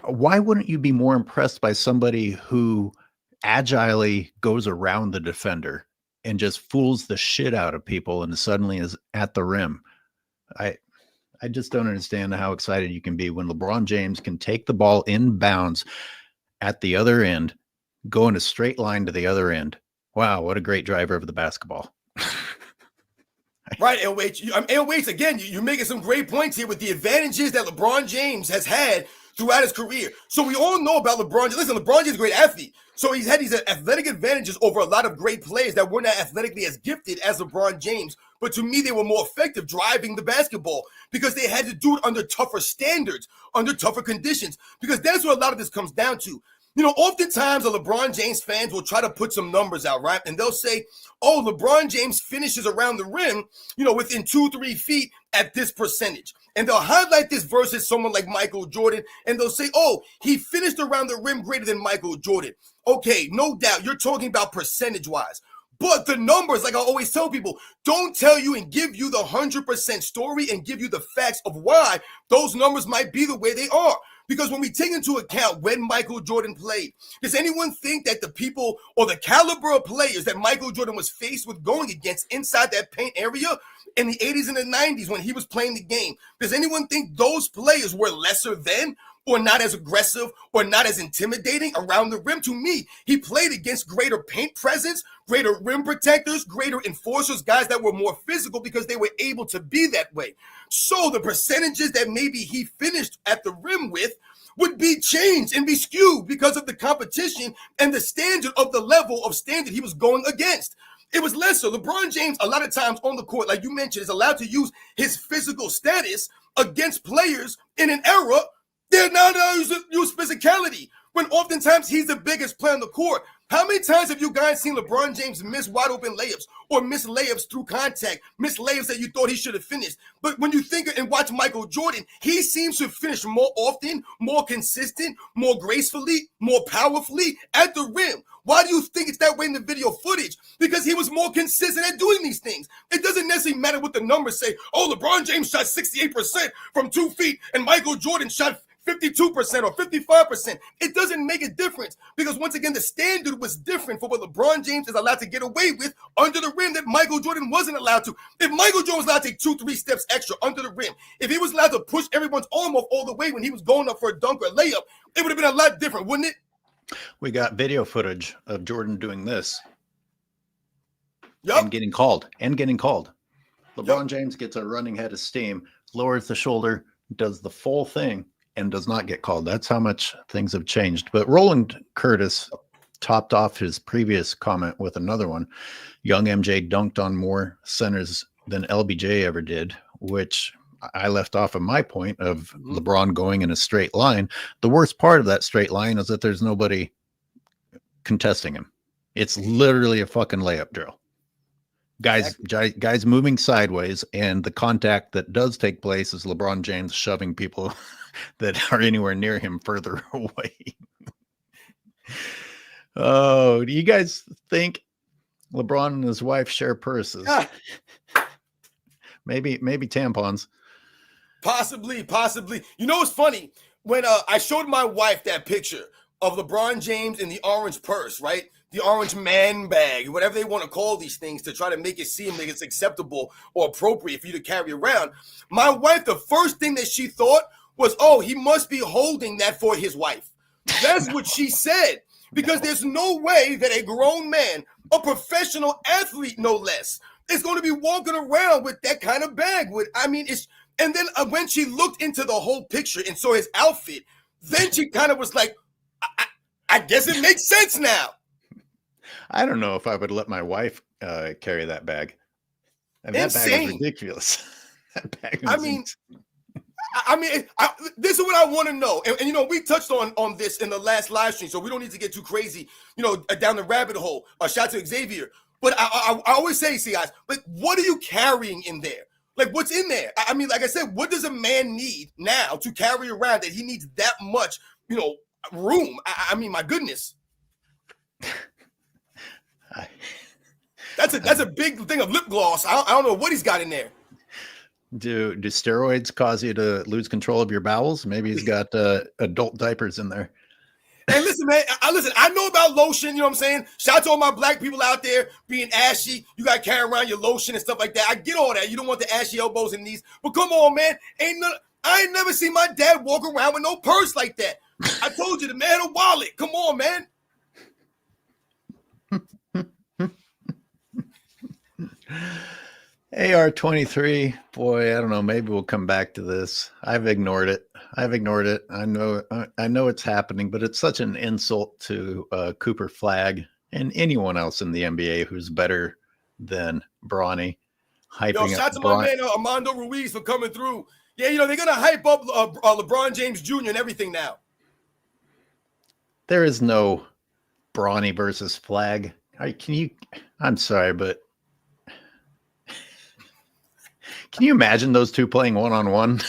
Why wouldn't you be more impressed by somebody who agilely goes around the defender and just fools the shit out of people and suddenly is at the rim? I just don't understand how excited you can be when LeBron James can take the ball in bounds at the other end, go in a straight line to the other end. Wow, what a great driver of the basketball. Right, AOH. AOH, again, you're making some great points here with the advantages that LeBron James has had throughout his career. So we all know about LeBron. Listen, LeBron James is a great athlete. So he's had these athletic advantages over a lot of great players that were not athletically as gifted as LeBron James. But to me, they were more effective driving the basketball because they had to do it under tougher standards, under tougher conditions, because that's what a lot of this comes down to. You know, oftentimes the LeBron James fans will try to put some numbers out, right? And they'll say, oh, LeBron James finishes around the rim, you know, within 2-3 feet at this percentage. And they'll highlight this versus someone like Michael Jordan. And they'll say, oh, he finished around the rim greater than Michael Jordan. Okay, no doubt. You're talking about percentage-wise. But the numbers, like I always tell people, don't tell you and give you the 100% story and give you the facts of why those numbers might be the way they are. Because when we take into account when Michael Jordan played, does anyone think that the people or the caliber of players that Michael Jordan was faced with going against inside that paint area in the 80s and the 90s when he was playing the game, does anyone think those players were lesser than or not as aggressive or not as intimidating around the rim? To me, he played against greater paint presence, greater rim protectors, greater enforcers, guys that were more physical because they were able to be that way. So the percentages that maybe he finished at the rim with would be changed and be skewed because of the competition and the standard of the level of standard he was going against. It was lesser. LeBron James, a lot of times on the court, like you mentioned, is allowed to use his physical status against players in an era they're now use physicality when oftentimes he's the biggest player on the court. How many times have you guys seen LeBron James miss wide open layups or miss layups through contact, miss layups that you thought he should have finished? But when you think and watch Michael Jordan, he seems to finish more often, more consistent, more gracefully, more powerfully at the rim. Why do you think it's that way in the video footage? Because he was more consistent at doing these things. It doesn't necessarily matter what the numbers say. Oh, LeBron James shot 68% from 2 feet and Michael Jordan shot 52% or 55%. It doesn't make a difference because once again, the standard was different for what LeBron James is allowed to get away with under the rim that Michael Jordan wasn't allowed to. If Michael Jordan was allowed to take 2-3 steps extra under the rim, if he was allowed to push everyone's arm off all the way when he was going up for a dunk or a layup, it would have been a lot different, wouldn't it? We got video footage of Jordan doing this. Yep. And getting called. LeBron James gets a running head of steam, lowers the shoulder, does the full thing, and does not get called. That's how much things have changed. But Roland Curtis topped off his previous comment with another one. Young MJ dunked on more centers than LBJ ever did, which I left off of my point of LeBron going in a straight line. The worst part of that straight line is that there's nobody contesting him. It's literally a fucking layup drill. Guys moving sideways, and the contact that does take place is LeBron James shoving people that are anywhere near him further away. Oh, do you guys think LeBron and his wife share purses? Maybe tampons. Possibly. You know, it's funny when I showed my wife that picture of LeBron James in the orange purse, right? The orange man bag, whatever they want to call these things to try to make it seem like it's acceptable or appropriate for you to carry around. My wife, the first thing that she thought was, oh, he must be holding that for his wife. That's what she said. Because there's no way that a grown man, a professional athlete, no less, is going to be walking around with that kind of bag. And then when she looked into the whole picture and saw his outfit, then she kind of was like, I guess it makes sense now. I don't know if I would let my wife carry that bag. That bag is ridiculous. That bag is this is what I want to know. And you know, we touched on this in the last live stream, so we don't need to get too crazy, you know, down the rabbit hole. Shout out to Xavier. But I always say, see, guys, like, what are you carrying in there? Like, what's in there? I mean, like I said, what does a man need now to carry around that he needs that much, you know, room? I mean, my goodness. That's a big thing of lip gloss. I don't know what he's got in there. Do steroids cause you to lose control of your bowels? Maybe he's got adult diapers in there. Hey, listen, man. I know about lotion. You know what I'm saying? Shout out to all my black people out there being ashy. You got to carry around your lotion and stuff like that. I get all that. You don't want the ashy elbows and knees. But come on, man. I ain't never seen my dad walk around with no purse like that. I told you, the man a wallet. Come on, man. AR-23, boy, I don't know. Maybe we'll come back to this. I've ignored it. I know it's happening, but it's such an insult to Cooper Flagg and anyone else in the NBA who's better than Bronny. Yo, shout out to my man Armando Ruiz for coming through. Yeah, you know, they're going to hype up LeBron James Jr. and everything now. There is no Bronny versus Flagg. I'm sorry, but can you imagine those two playing one-on-one?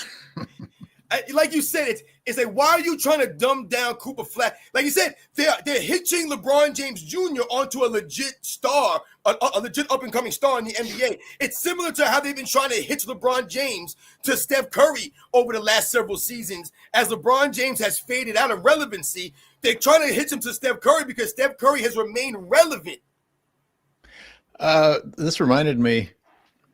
Like you said, it's like, why are you trying to dumb down Cooper Flagg? Like you said, they're hitching LeBron James Jr. onto a legit star, a legit up-and-coming star in the NBA. It's similar to how they've been trying to hitch LeBron James to Steph Curry over the last several seasons. As LeBron James has faded out of relevancy, they're trying to hitch him to Steph Curry because Steph Curry has remained relevant. This reminded me,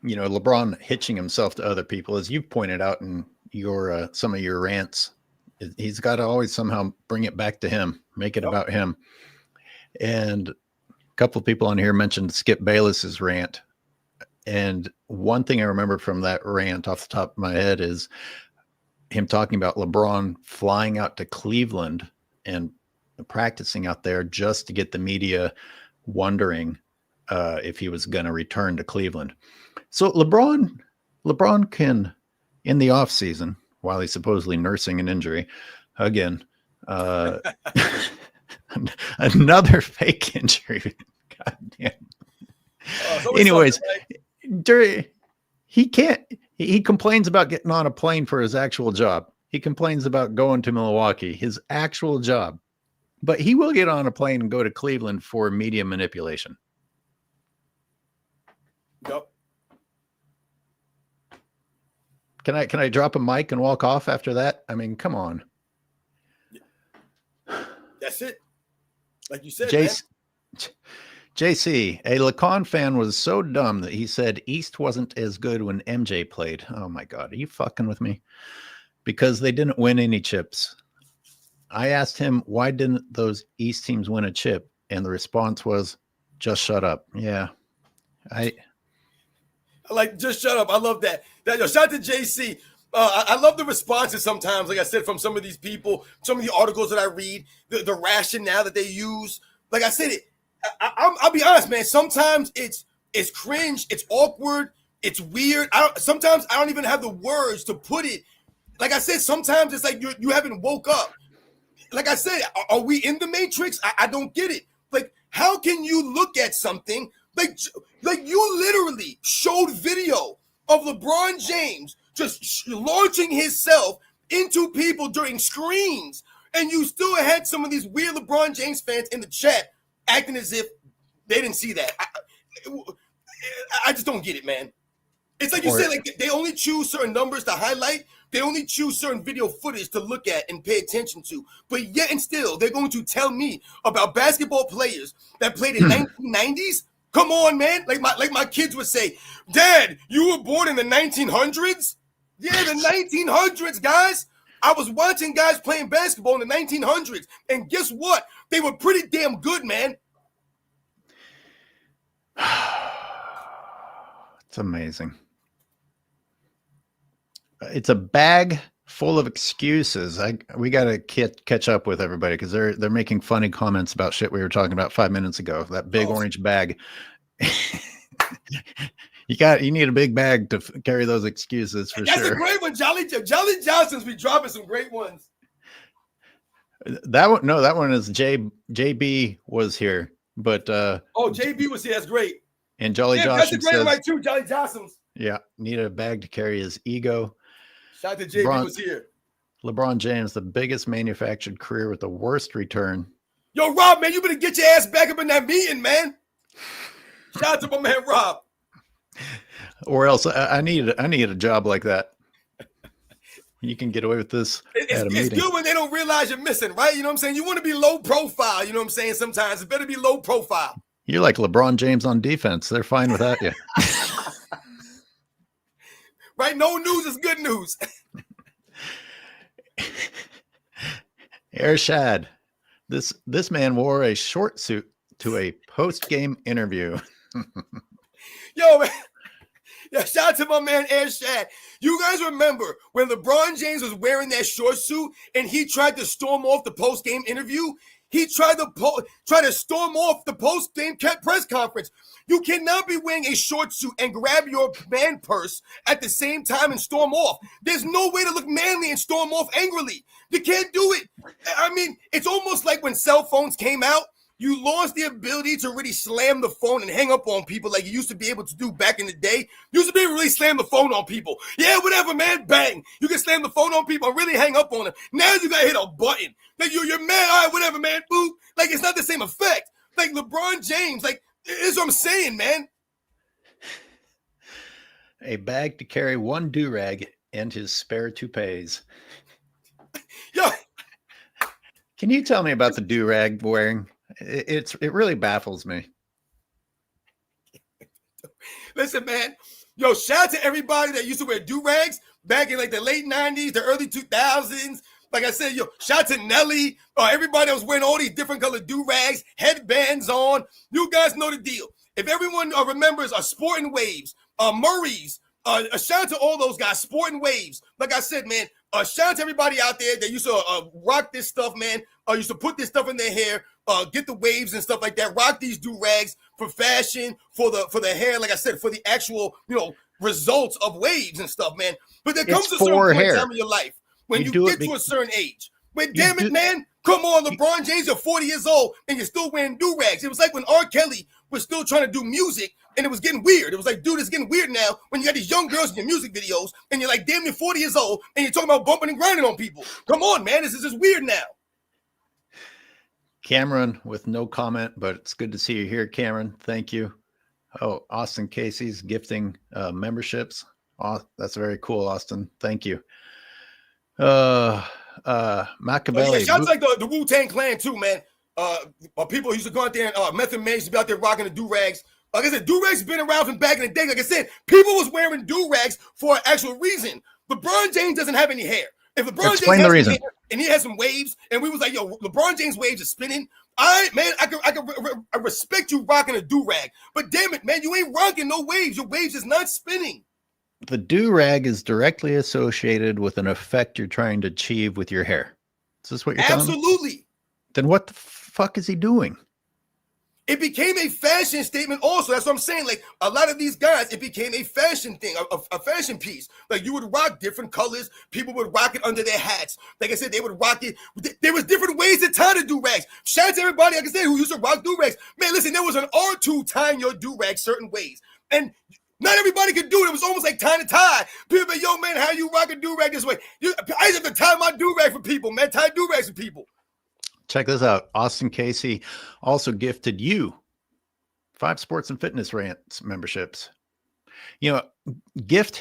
you know, LeBron hitching himself to other people, as you've pointed out in your some of your rants. He's got to always somehow bring it back to him, make it about him. And a couple of people on here mentioned Skip Bayless's rant. And one thing I remember from that rant off the top of my head is him talking about LeBron flying out to Cleveland and practicing out there just to get the media wondering if he was going to return to Cleveland. So LeBron can, in the off season, while he's supposedly nursing an injury, again, another fake injury. God damn. Anyways, he complains about getting on a plane for his actual job. He complains about going to Milwaukee, his actual job, but he will get on a plane and go to Cleveland for media manipulation. Yep. Can I drop a mic and walk off after that? I mean, come on. That's it. Like you said, JC, a Lacan fan was so dumb that he said East wasn't as good when MJ played. Oh my God, are you fucking with me? Because they didn't win any chips. I asked him, why didn't those East teams win a chip? And the response was, just shut up. Yeah. Like, just shut up. I love that. Shout out to JC. I love the responses sometimes, like I said, from some of these people, some of the articles that I read, the rationale that they use. Like I said, I'll be honest, man. Sometimes it's cringe, it's awkward, it's weird. Sometimes I don't even have the words to put it. Like I said, sometimes it's like you haven't woke up. Like I said, are we in the Matrix? I don't get it. Like, how can you look at something like you literally showed video of LeBron James just launching himself into people during screens, and you still had some of these weird LeBron James fans in the chat acting as if they didn't see that. I just don't get it, man. It's like you said, like they only choose certain numbers to highlight. They only choose certain video footage to look at and pay attention to. But yet and still, they're going to tell me about basketball players that played in 1990s. Come on, man. Like my kids would say, Dad, you were born in the 1900s? Yeah, the 1900s, guys. I was watching guys playing basketball in the 1900s. And guess what? They were pretty damn good, man. It's amazing. It's a bag full of excuses. We got to catch up with everybody because they're making funny comments about shit we were talking about 5 minutes ago. That big orange bag. You need a big bag to carry those excuses for sure. That's a great one, Jolly Johnson's be dropping some great ones. That one is JB was here, but JB was here. That's great. And Jolly Johnson that's a great says, one too. Jolly Johnson's. Yeah, need a bag to carry his ego. Shout out to JB was here. LeBron James, the biggest manufactured career with the worst return. Yo, Rob, man, you better get your ass back up in that meeting, man. Shout out to my man Rob. Or else I need a job like that. You can get away with this. It's good when they don't realize you're missing, right? You know what I'm saying? You want to be low profile. You know what I'm saying? Sometimes it better be low profile. You're like LeBron James on defense. They're fine without you. Right? No news is good news. Ershad, this man wore a short suit to a post-game interview. Yo, man. Yeah, shout out to my man Ershad. You guys remember when LeBron James was wearing that short suit and he tried to storm off the post-game interview? He tried to storm off the post-game press conference. You cannot be wearing a short suit and grab your man purse at the same time and storm off. There's no way to look manly and storm off angrily. You can't do it. I mean, it's almost like when cell phones came out, you lost the ability to really slam the phone and hang up on people like you used to be able to do back in the day. You used to be able to really slam the phone on people. Yeah, whatever, man, bang. You can slam the phone on people and really hang up on them. Now you got to hit a button. Like, you're mad, all right, whatever, man, boop. Like, it's not the same effect. Like, LeBron James, like, this is what I'm saying, man. A bag to carry one do-rag and his spare toupees. Yo. Can you tell me about the do-rag wearing? It really baffles me. Listen, man. Yo, shout out to everybody that used to wear do-rags back in like the late 90s, the early 2000s. Like I said, yo, shout out to Nelly. Everybody that was wearing all these different colored do-rags, headbands on. You guys know the deal. If everyone remembers Sporting Waves, Murray's, shout out to all those guys, Sporting Waves. Like I said, man, shout out to everybody out there that used to rock this stuff, man. Used to put this stuff in their hair, get the waves and stuff like that. Rock these do-rags for fashion, for the hair. Like I said, for the actual, results of waves and stuff, man. But there comes a certain point in time in your life when you get to a certain age. But damn it, man, come on, LeBron James, you're 40 years old and you're still wearing do-rags. It was like when R. Kelly was still trying to do music and it was getting weird. It was like, dude, it's getting weird now when you got these young girls in your music videos and you're like, damn, you're 40 years old and you're talking about bumping and grinding on people. Come on, man, this is just weird now. Cameron with no comment, but it's good to see you here, Cameron. Thank you. Oh, Austin Casey's gifting memberships. Oh, that's very cool, Austin. Thank you. Machiavelli. Yeah, shout out like the Wu-Tang Clan too, man. People used to go out there and Method Man used to be out there rocking the do-rags. Like I said, do-rags been around from back in the day. Like I said, people was wearing do-rags for an actual reason. LeBron James doesn't have any hair. If LeBron Explain James the reason. And he has some waves, and we was like, yo, LeBron James waves are spinning. I respect you rocking a do-rag, but damn it, man, you ain't rocking no waves. Your waves is not spinning. The do-rag is directly associated with an effect you're trying to achieve with your hair. Is this what you're telling me? Absolutely. Then what the fuck is he doing? It became a fashion statement also. That's what I'm saying. Like, a lot of these guys, it became a fashion thing, a fashion piece. Like, you would rock different colors. People would rock it under their hats. Like I said, they would rock it. There was different ways to tie the do-rags. Shout out to everybody, like I said, who used to rock do-rags. Man, listen, there was an art to tying your do-rag certain ways. And not everybody could do it. It was almost like tying a tie. People be like, yo, man, how you rock a do-rag this way? I used to have to tie my do-rag for people, man. Tie do-rags for people. Check this out. Austin Casey also gifted you 5 Sports and Fitness Rants memberships. Gift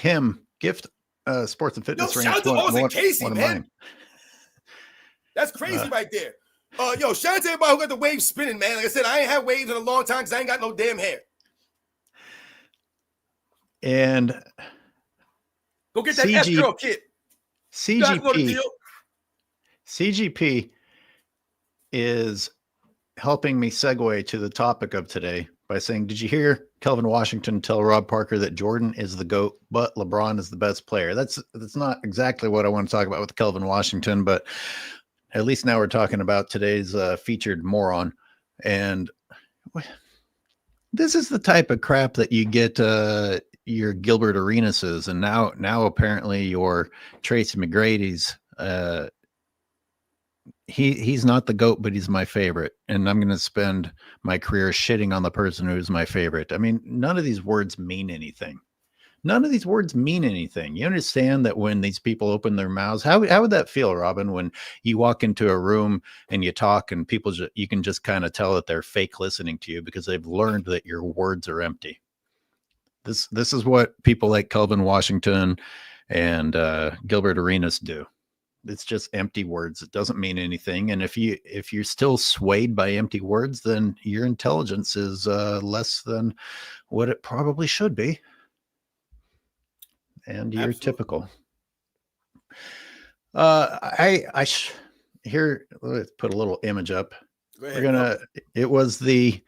Sports and Fitness Rants. Shout out to Austin Casey, man. Mine. That's crazy right there. Shout out to everybody who got the waves spinning, man. Like I said, I ain't had waves in a long time because I ain't got no damn hair. And go get that F-Girl kit. CGP is helping me segue to the topic of today by saying, did you hear Kelvin Washington tell Rob Parker that Jordan is the GOAT, but LeBron is the best player? That's not exactly what I want to talk about with Kelvin Washington, but at least now we're talking about today's featured moron. And this is the type of crap that you get your Gilbert Arenases, and now apparently your Tracy McGrady's. He's not the GOAT, but he's my favorite. And I'm going to spend my career shitting on the person who's my favorite. I mean, none of these words mean anything. None of these words mean anything. You understand that when these people open their mouths, how would that feel, Robin, when you walk into a room and you talk and you can just kind of tell that they're fake listening to you because they've learned that your words are empty. This is what people like Kelvin Washington and Gilbert Arenas do. It's just empty words. It doesn't mean anything. And if you're still swayed by empty words, then your intelligence is less than what it probably should be. And you're typical. here, let's put a little image up. Go ahead, It was the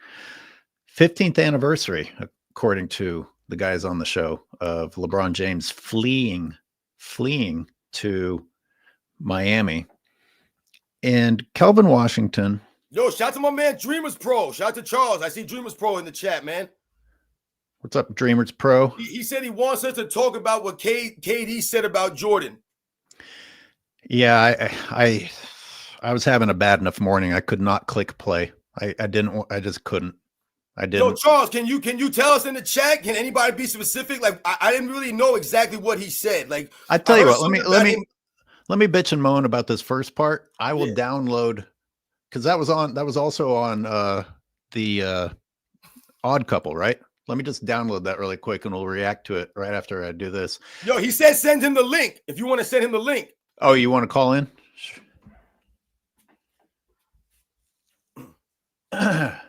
15th anniversary, according to the guys on the show, of LeBron James fleeing to Miami. And Kelvin Washington. Yo, shout out to my man Dreamers Pro. Shout out to Charles. I see Dreamers Pro in the chat, man. What's up, Dreamers Pro? He said he wants us to talk about what KD said about Jordan. Yeah, I was having a bad enough morning. I could not click play. I just couldn't. I didn't. Yo, Charles, can you tell us in the chat? Can anybody be specific? Like, I didn't really know exactly what he said. Like, I tell you what, let me bitch and moan about this first part. I will download, because that was also on the Odd Couple, right? Let me just download that really quick and we'll react to it right after I do this. Yo, he said send him the link if you want to send him the link. Oh, you want to call in? Yeah,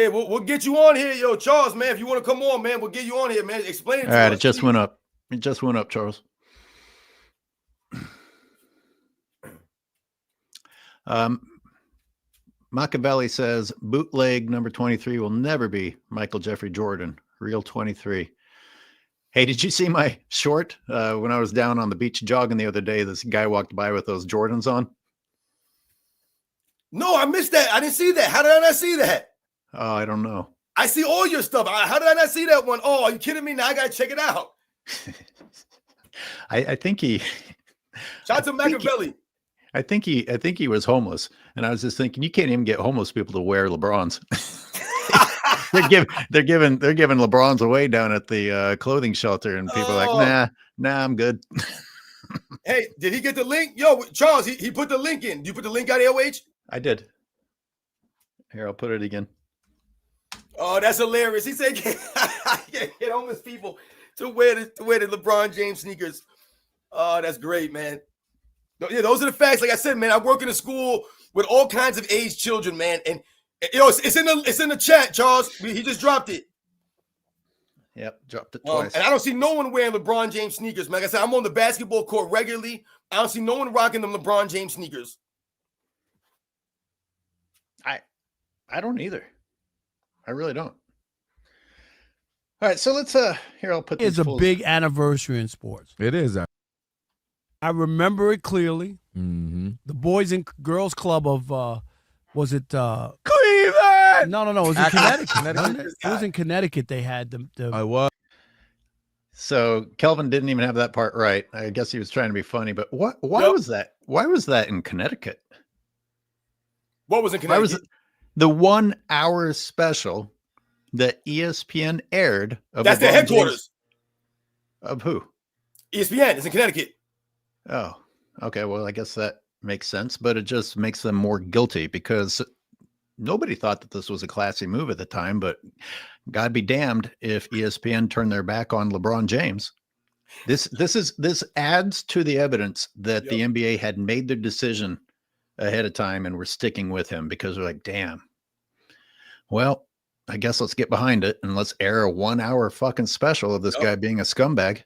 we'll get you on here, yo, Charles, man. If you want to come on, man, we'll get you on here, man. Explain it to us. All right, it just went up. It just went up, Charles. Machiavelli says bootleg number 23 will never be Michael Jeffrey Jordan. Real 23. Hey, did you see my short when I was down on the beach jogging the other day? This guy walked by with those Jordans on. No, I missed that. I didn't see that. How did I not see that? Oh, I don't know. I see all your stuff. How did I not see that one? Oh, are you kidding me? Now I gotta check it out. I think he. Shout out to Machiavelli. I think he was homeless, and I was just thinking, you can't even get homeless people to wear LeBrons. they're giving LeBrons away down at the clothing shelter, and people are like, nah, I'm good. Hey, did he get the link? Yo, Charles, he put the link in. Did you put the link out, AOH? I did. Here, I'll put it again. Oh, that's hilarious. He said, get homeless people to wear the LeBron James sneakers. Oh, that's great, man. Yeah, those are the facts. Like I said, man, I work in a school with all kinds of aged children, man. And it's in the chat, Charles. He just dropped it. Yep, dropped it twice. And I don't see no one wearing LeBron James sneakers, man. Like I said, I'm on the basketball court regularly. I don't see no one rocking them LeBron James sneakers. I don't either. I really don't. All right, so let's here I'll put. It's a big anniversary in sports. It is. I remember it clearly. Mm-hmm. The Boys and Girls Club of was it Cleveland? No. It was in Connecticut. It was in Connecticut. They had the I was. So Kelvin didn't even have that part right. I guess he was trying to be funny, but why was that? Why was that in Connecticut? What was in Connecticut? Why was it the 1 hour special that ESPN aired? That's the headquarters. Of who? ESPN. It's in Connecticut. Oh, okay. Well, I guess that makes sense, but it just makes them more guilty because nobody thought that this was a classy move at the time, but God be damned if ESPN turned their back on LeBron James. This adds to the evidence that the NBA had made their decision ahead of time and were sticking with him because they're like, damn, well, I guess let's get behind it and let's air a 1 hour fucking special of this guy being a scumbag.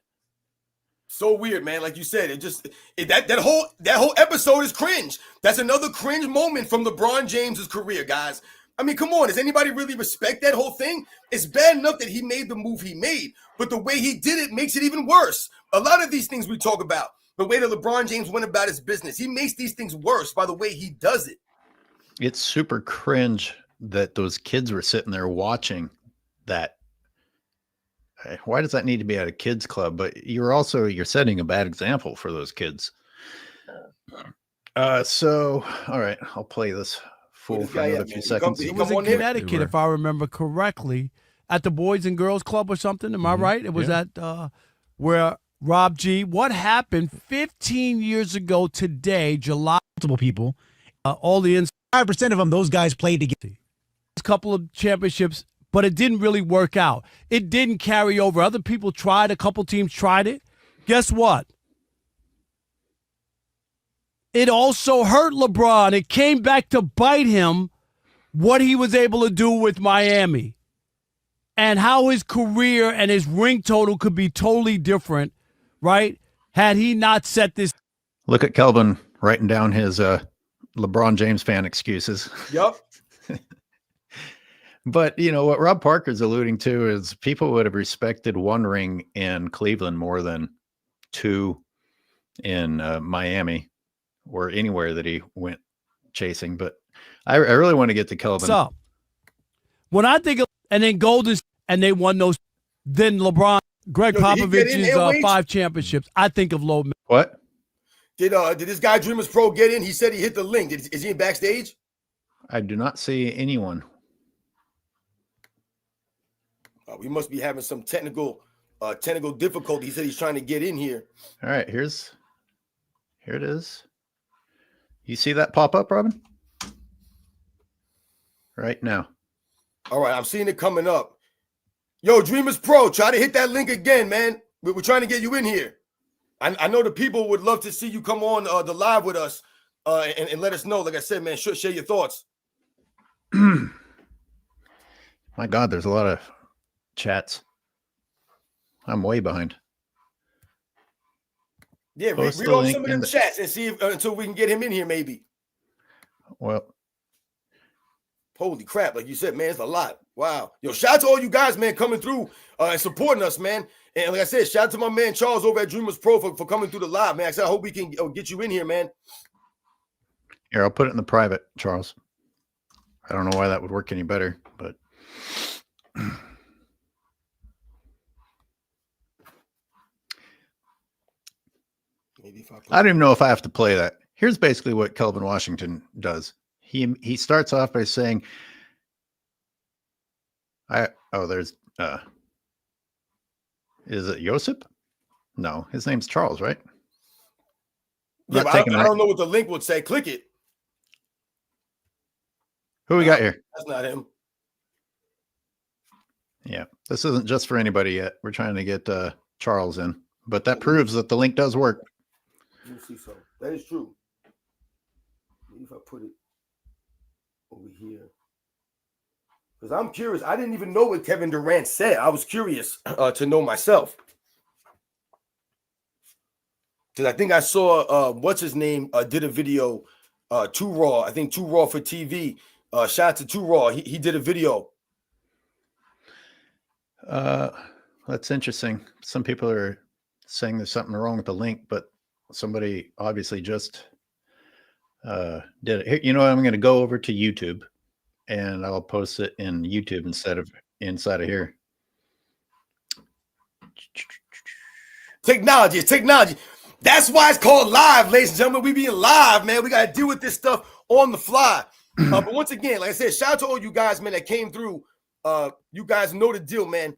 So weird, man. Like you said, that whole episode is cringe. That's another cringe moment from LeBron James's career, guys. I mean, come on. Does anybody really respect that whole thing? It's bad enough that he made the move he made, but the way he did it makes it even worse. A lot of these things we talk about, the way that LeBron James went about his business, he makes these things worse by the way he does it. It's super cringe that those kids were sitting there watching that. Why does that need to be at a kids club? But you're setting a bad example for those kids. So, all right, I'll play this fool for another few seconds. It was in Connecticut, if I remember correctly, at the Boys and Girls Club or something. Am I right? It was at where Rob G. What happened 15 years ago today, July? Multiple people. All the 5% of them, those guys played together. A couple of championships, but it didn't really work out. It didn't carry over. Other people tried. A couple teams tried it. Guess what? It also hurt LeBron. It came back to bite him what he was able to do with Miami and how his career and his ring total could be totally different, right? Had he not set this. Look at Kelvin writing down his LeBron James fan excuses. Yup. But you know what Rob Parker's alluding to is people would have respected one ring in Cleveland more than two in Miami or anywhere that he went chasing. But I really want to get to Kelvin. So when I think of, and then Golden, and they won those, then LeBron, Greg Yo, did he get in, Popovich's AOH? 5 championships. I think of low. What? Did this guy Dreamers Pro get in? He said he hit the link. Is he in backstage? I do not see anyone. We must be having some technical difficulty. He said he's trying to get in here. All right, here it is. You see that pop up, Robin? Right now. All right, I'm seeing it coming up. Yo, Dreamers Pro, try to hit that link again, man. We're trying to get you in here. I know the people would love to see you come on the live with us and let us know. Like I said, man, share your thoughts. My God, there's a lot of chats. I'm way behind. Yeah, read off some of them chats and see if until we can get him in here, maybe. Well, holy crap, like you said, man, it's a lot. Wow. Yo, shout out to all you guys, man, coming through and supporting us, man. And like I said, shout out to my man Charles over at Dreamers Pro for coming through the live, man. I hope we can get you in here, man. Here, I'll put it in the private, Charles. I don't know why that would work any better, but Maybe if I don't even know if I have to play that. Here's basically what Kelvin Washington does. He starts off by saying, there's is it Josip? No, his name's Charles, right? Yeah, but I don't know what the link would say. Click it. Who we got here? That's not him. Yeah, this isn't just for anybody yet. We're trying to get Charles in, but that proves that the link does work. Let me see. So that is true. Maybe if I put it over here, because I'm curious. I didn't even know what Kevin Durant said. I was curious to know myself. Because I think I saw what's his name did a video, Too Raw. I think Too Raw for TV. Shout out to Too Raw. He did a video. That's interesting. Some people are saying there's something wrong with the link, but somebody obviously just did it. Here, you know what? I'm going to go over to YouTube and I'll post it in YouTube instead of inside of here. Technology. That's why it's called live, ladies and gentlemen. We being live, man. We got to deal with this stuff on the fly. But once again, like I said, shout out to all you guys, man, that came through. You guys know the deal, man.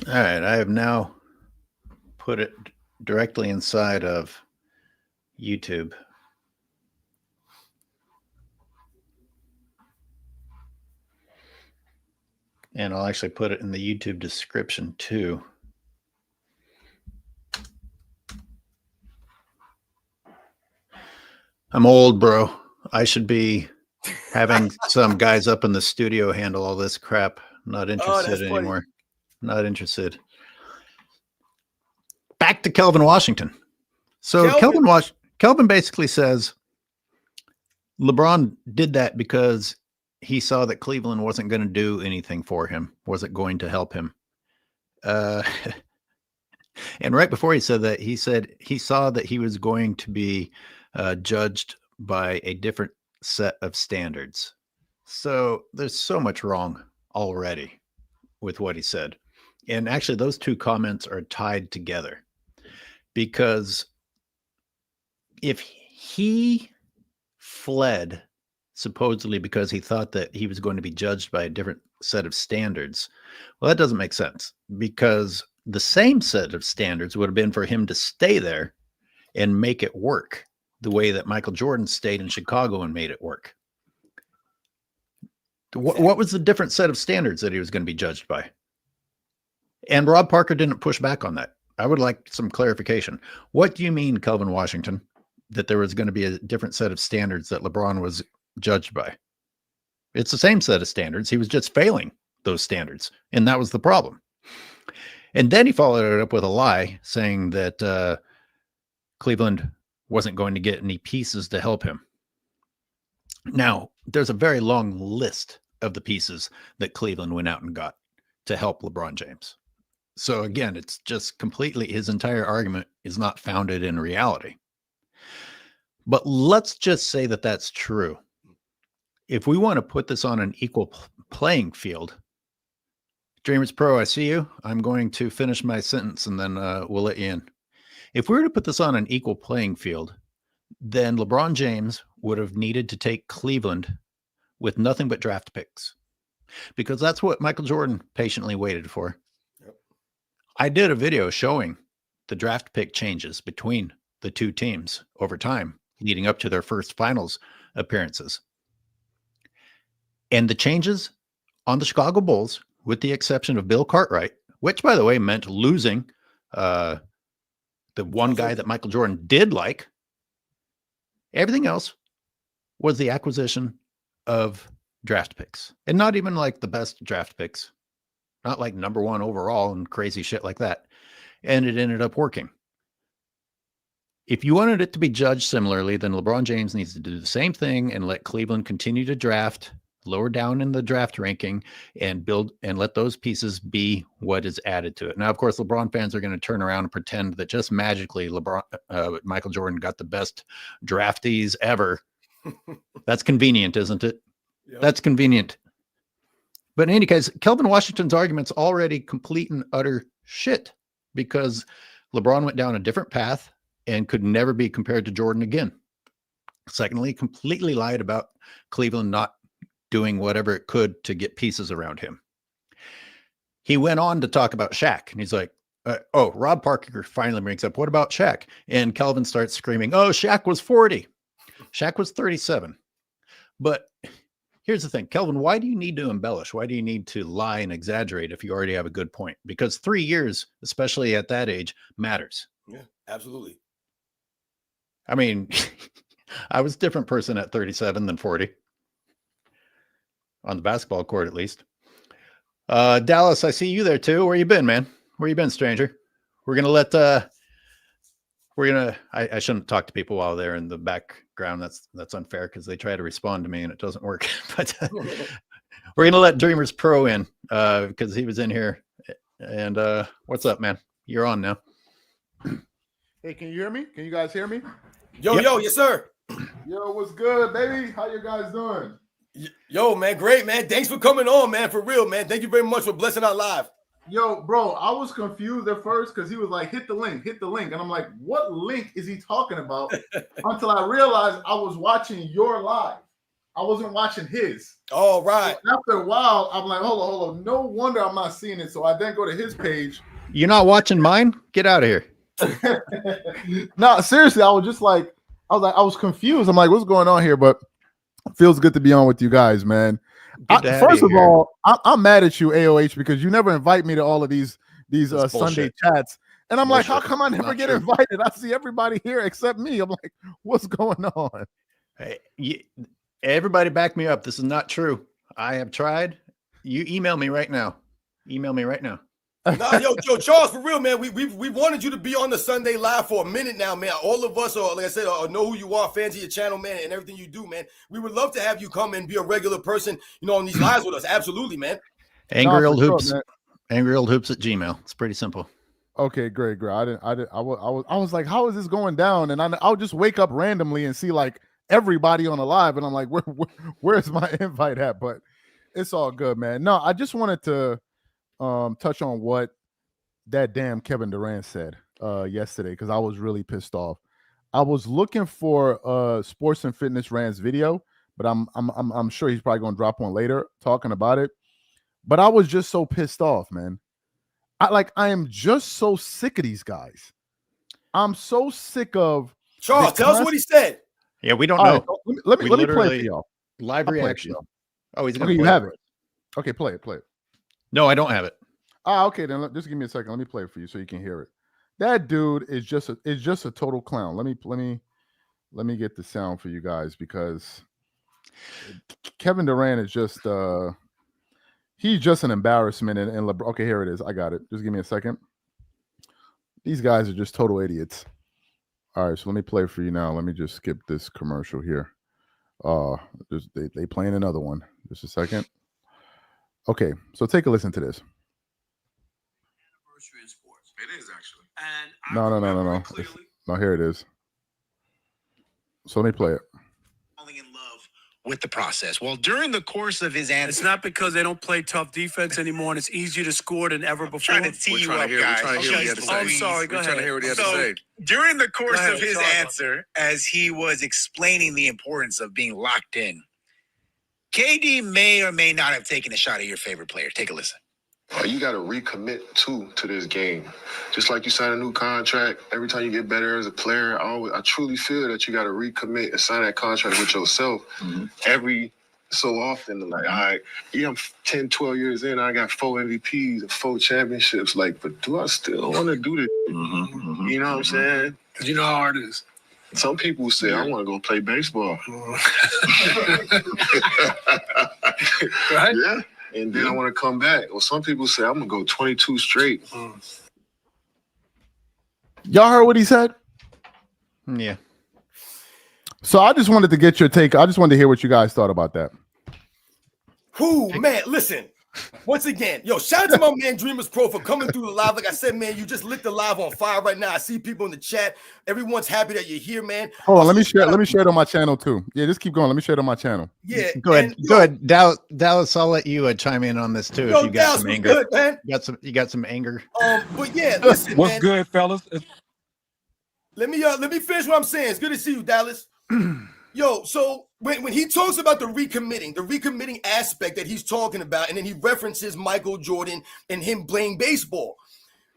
All right. I have now put it directly inside of YouTube. And I'll actually put it in the YouTube description too. I'm old, bro. I should be having some guys up in the studio handle all this crap. Not interested anymore. Not interested. Back to Kelvin Washington. So Kelvin basically says LeBron did that because he saw that Cleveland wasn't going to do anything for him, wasn't going to help him. And right before he said that, he said he saw that he was going to be judged by a different set of standards. So there's so much wrong already with what he said. And actually, those two comments are tied together, because if he fled supposedly because he thought that he was going to be judged by a different set of standards, well, that doesn't make sense, because the same set of standards would have been for him to stay there and make it work the way that Michael Jordan stayed in Chicago and made it work. What was the different set of standards that he was going to be judged by? And Rob Parker didn't push back on that. I would like some clarification. What do you mean, Kelvin Washington, that there was going to be a different set of standards that LeBron was judged by? It's the same set of standards. He was just failing those standards, and that was the problem. And then he followed it up with a lie, saying that Cleveland wasn't going to get any pieces to help him. Now, there's a very long list of the pieces that Cleveland went out and got to help LeBron James. So again, it's just completely, his entire argument is not founded in reality. But let's just say that that's true. If we want to put this on an equal playing field, Dreamers Pro, I see you. I'm going to finish my sentence and then we'll let you in. If we were to put this on an equal playing field, then LeBron James would have needed to take Cleveland with nothing but draft picks, because that's what Michael Jordan patiently waited for. Yep. I did a video showing the draft pick changes between the two teams over time leading up to their first finals appearances. And the changes on the Chicago Bulls, with the exception of Bill Cartwright, which, by the way, meant losing the one guy that Michael Jordan did like, everything else was the acquisition of draft picks. And not even like the best draft picks, not like number one overall and crazy shit like that. And it ended up working. If you wanted it to be judged similarly, then LeBron James needs to do the same thing and let Cleveland continue to draft lower down in the draft ranking and build and let those pieces be what is added to it. Now, of course, LeBron fans are going to turn around and pretend that just magically Michael Jordan got the best draftees ever. That's convenient, isn't it? Yep. That's convenient. But in any case, Kelvin Washington's argument's already complete and utter shit, because LeBron went down a different path and could never be compared to Jordan again. Secondly, completely lied about Cleveland not doing whatever it could to get pieces around him. He went on to talk about Shaq, and he's like, Rob Parker finally brings up, what about Shaq? And Kelvin starts screaming, oh, Shaq was 40. Shaq was 37. But here's the thing, Kelvin, why do you need to embellish? Why do you need to lie and exaggerate if you already have a good point? Because 3 years, especially at that age, matters. Yeah, absolutely. I mean, I was a different person at 37 than 40. On the basketball court, at least. Dallas, I see you there too. Where you been, man? Where you been, stranger? We're going to let, I shouldn't talk to people while they're in the background. That's unfair because they try to respond to me and it doesn't work. But we're going to let Dreamers Pro in because he was in here. And what's up, man? You're on now. Hey, can you hear me? Can you guys hear me? Yo, yes, sir. Yo, what's good, baby? How you guys doing? Yo, man, great, man. Thanks for coming on, man, for real, man. Thank you very much for blessing our live. Yo, bro, I was confused at first because he was like, hit the link. And I'm like, what link is he talking about? Until I realized I was watching your live. I wasn't watching his. All right. So after a while, I'm like, hold on. No wonder I'm not seeing it. So I then go to his page. You're not watching mine? Get out of here. No, seriously, I was confused. I'm like, what's going on here? But it feels good to be on with you guys, man. First of all, I'm mad at you, AOH, because you never invite me to all of these Sunday chats. And I'm like, how come I never get invited? I see everybody here except me. I'm like, what's going on? Hey, everybody back me up. This is not true. I have tried. You email me right now. Nah, yo, Charles, for real, man. We wanted you to be on the Sunday live for a minute now, man. All of us are, like I said, know who you are, fans of your channel, man, and everything you do, man. We would love to have you come and be a regular person, on these lives with us. Absolutely, man. Angry Old Hoops at Gmail. It's pretty simple. Okay, great. I was like, how is this going down? And I'll just wake up randomly and see like everybody on the live, and I'm like, where's my invite at? But it's all good, man. No, I just wanted to touch on what that damn Kevin Durant said yesterday, because I was really pissed off. I was looking for Sports and Fitness Rant's video, but I'm sure he's probably gonna drop one later talking about it. But I was just so pissed off, man. I am just so sick of these guys. I'm so sick of Charles. Tell us what he said. Yeah, we don't know. Right, let me play it for y'all. Live reaction. Oh, he's gonna. Okay, you have it. Okay, play it. No, I don't have it. Okay, then just give me a second. Let me play it for you so you can hear it. That dude is just a total clown. Let me get the sound for you guys, because Kevin Durant is just he's just an embarrassment. And LeBron. Okay, here it is. I got it. Just give me a second. These guys are just total idiots. All right, so let me play for you now. Let me just skip this commercial here. They playing another one. Just a second. Okay, so take a listen to this. Anniversary in sports. It is actually. And No. No, here it is. So let me play it. Falling in love with the process. Well, during the course of his answer, it's not because they don't play tough defense anymore and it's easier to score than ever before. trying to tee you up, guys. We're trying to hear what he had to say. I'm sorry, go We're trying to ahead. hear what he had to So say. during the course Go ahead, of his sorry about answer, as he was explaining the importance of being locked in, KD may or may not have taken a shot at your favorite player. Take a listen. You got to recommit to this game. Just like you sign a new contract, every time you get better as a player, I truly feel that you got to recommit and sign that contract with yourself every so often. Like, all right, I'm 10, 12 years in, I got 4 MVPs and 4 championships. Like, but do I still want to do this? You know what I'm saying? Because you know how hard it is. Some people say, I want to go play baseball. Right? Yeah. And then I want to come back. Or some people say, I'm going to go 22 straight. Y'all heard what he said? Yeah. So I just wanted to get your take. I just wanted to hear what you guys thought about that. Who, man, listen. Once again, shout out to my man Dreamers Pro for coming through the live. Like I said, man, you just lit the live on fire right now. I see people in the chat. Everyone's happy that you're here, man. Hold on, let me share it on my channel too. Yeah, just keep going. Let me share it on my channel. Yeah, Go ahead. Dallas, I'll let you chime in on this too if you got Dallas, some anger. good, man. You got some anger. But yeah, listen, What's man. good, fellas? Let me finish what I'm saying. It's good to see you, Dallas. So when he talks about the recommitting aspect that he's talking about, and then he references Michael Jordan and him playing baseball,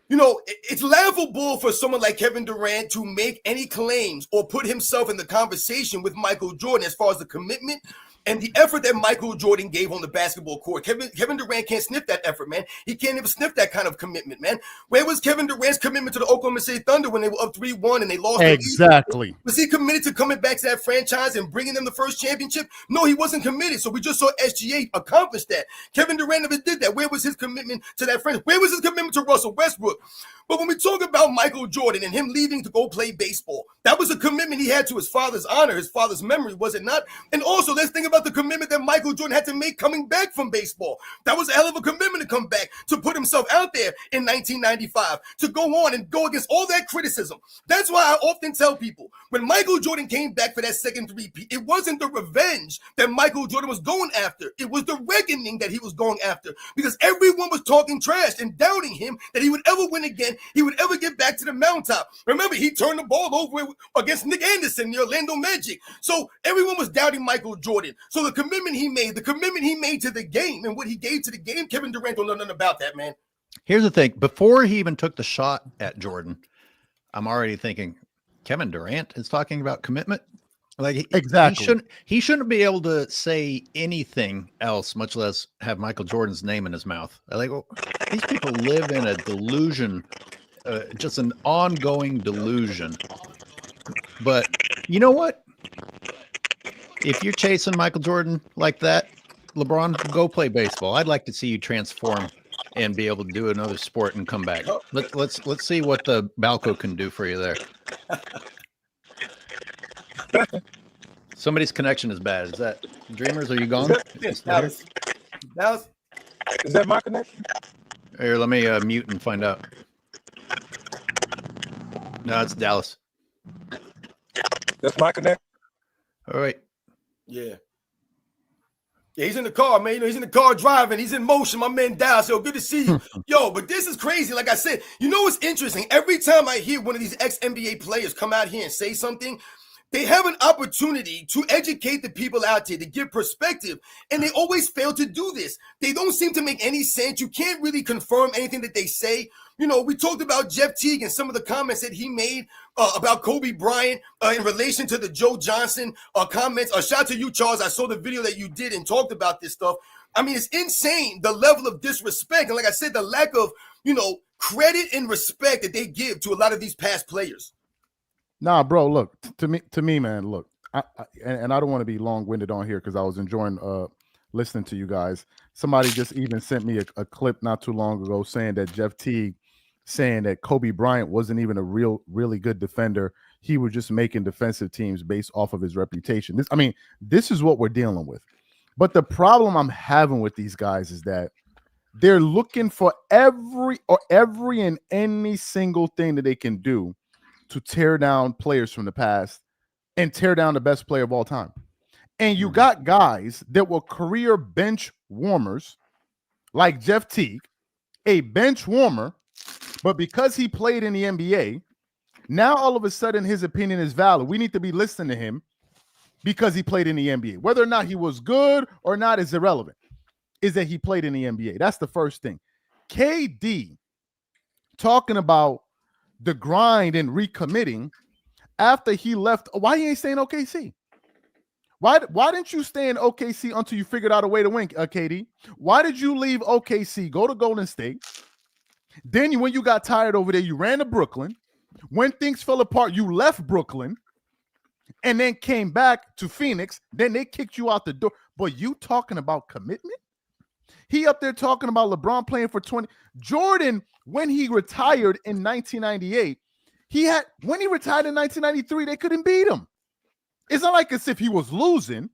it's laughable for someone like Kevin Durant to make any claims or put himself in the conversation with Michael Jordan as far as the commitment and the effort that Michael Jordan gave on the basketball court. Kevin Durant can't sniff that effort, man. He can't even sniff that kind of commitment, man. Where was Kevin Durant's commitment to the Oklahoma City Thunder when they were up 3-1 and they lost? Exactly. Was he committed to coming back to that franchise and bringing them the first championship? No, he wasn't committed. So we just saw SGA accomplish that. Kevin Durant never did that. Where was his commitment to that franchise? Where was his commitment to Russell Westbrook? But when we talk about Michael Jordan and him leaving to go play baseball, that was a commitment he had to his father's honor, his father's memory, was it not? And also, let's think about the commitment that Michael Jordan had to make coming back from baseball. That was a hell of a commitment to come back, to put himself out there in 1995, to go on and go against all that criticism. That's why I often tell people, when Michael Jordan came back for that second three-peat, it wasn't the revenge that Michael Jordan was going after. It was the reckoning that he was going after, because everyone was talking trash and doubting him that he would ever win again. He would ever get back to the mountaintop. Remember, he turned the ball over against Nick Anderson, the Orlando Magic. So everyone was doubting Michael Jordan. So the commitment he made to the game and what he gave to the game, Kevin Durant don't know nothing about that, man. Here's the thing. Before he even took the shot at Jordan, I'm already thinking Kevin Durant is talking about commitment. Like Exactly. He shouldn't be able to say anything else, much less have Michael Jordan's name in his mouth. Like, these people live in a delusion, just an ongoing delusion. But you know what? If you're chasing Michael Jordan like that, LeBron, go play baseball. I'd like to see you transform and be able to do another sport and come back. Let's see what the Balco can do for you there. Somebody's connection is bad. Is that Dreamers? Are you gone? Dallas. Is that my connection? Here, let me mute and find out. No, it's Dallas. That's my connection. All right. Yeah, he's in the car, man. He's in the car driving. He's in motion. My man Dallas. So good to see you. But this is crazy. Like I said, what's interesting? Every time I hear one of these ex-NBA players come out here and say something, they have an opportunity to educate the people out there, to give perspective, and they always fail to do this. They don't seem to make any sense. You can't really confirm anything that they say. We talked about Jeff Teague and some of the comments that he made about Kobe Bryant in relation to the Joe Johnson comments. Shout out to you, Charles. I saw the video that you did and talked about this stuff. I mean, it's insane, the level of disrespect. And like I said, the lack of, credit and respect that they give to a lot of these past players. Nah, bro, look, to me, man, look, I don't want to be long-winded on here because I was enjoying listening to you guys. Somebody just even sent me a clip not too long ago saying that Jeff Teague saying that Kobe Bryant wasn't even a really good defender. he was just making defensive teams based off of his reputation. This is what we're dealing with. But the problem I'm having with these guys is that they're looking for every and any single thing that they can do to tear down players from the past and tear down the best player of all time. And you got guys that were career bench warmers like Jeff Teague, a bench warmer, but because he played in the NBA, now all of a sudden his opinion is valid. We need to be listening to him because he played in the NBA. Whether or not he was good or not is irrelevant. Is that he played in the NBA. That's the first thing. KD talking about the grind and recommitting after he left. Why he ain't staying OKC? Why didn't you stay in OKC until you figured out a way to win, KD? Why did you leave OKC, go to Golden State? Then when you got tired over there, you ran to Brooklyn. When things fell apart, you left Brooklyn and then came back to Phoenix. Then they kicked you out the door. But you talking about commitment? He up there talking about LeBron playing for 20. Jordan, when he retired in 1998, when he retired in 1993, they couldn't beat him. It's not like as if he was losing.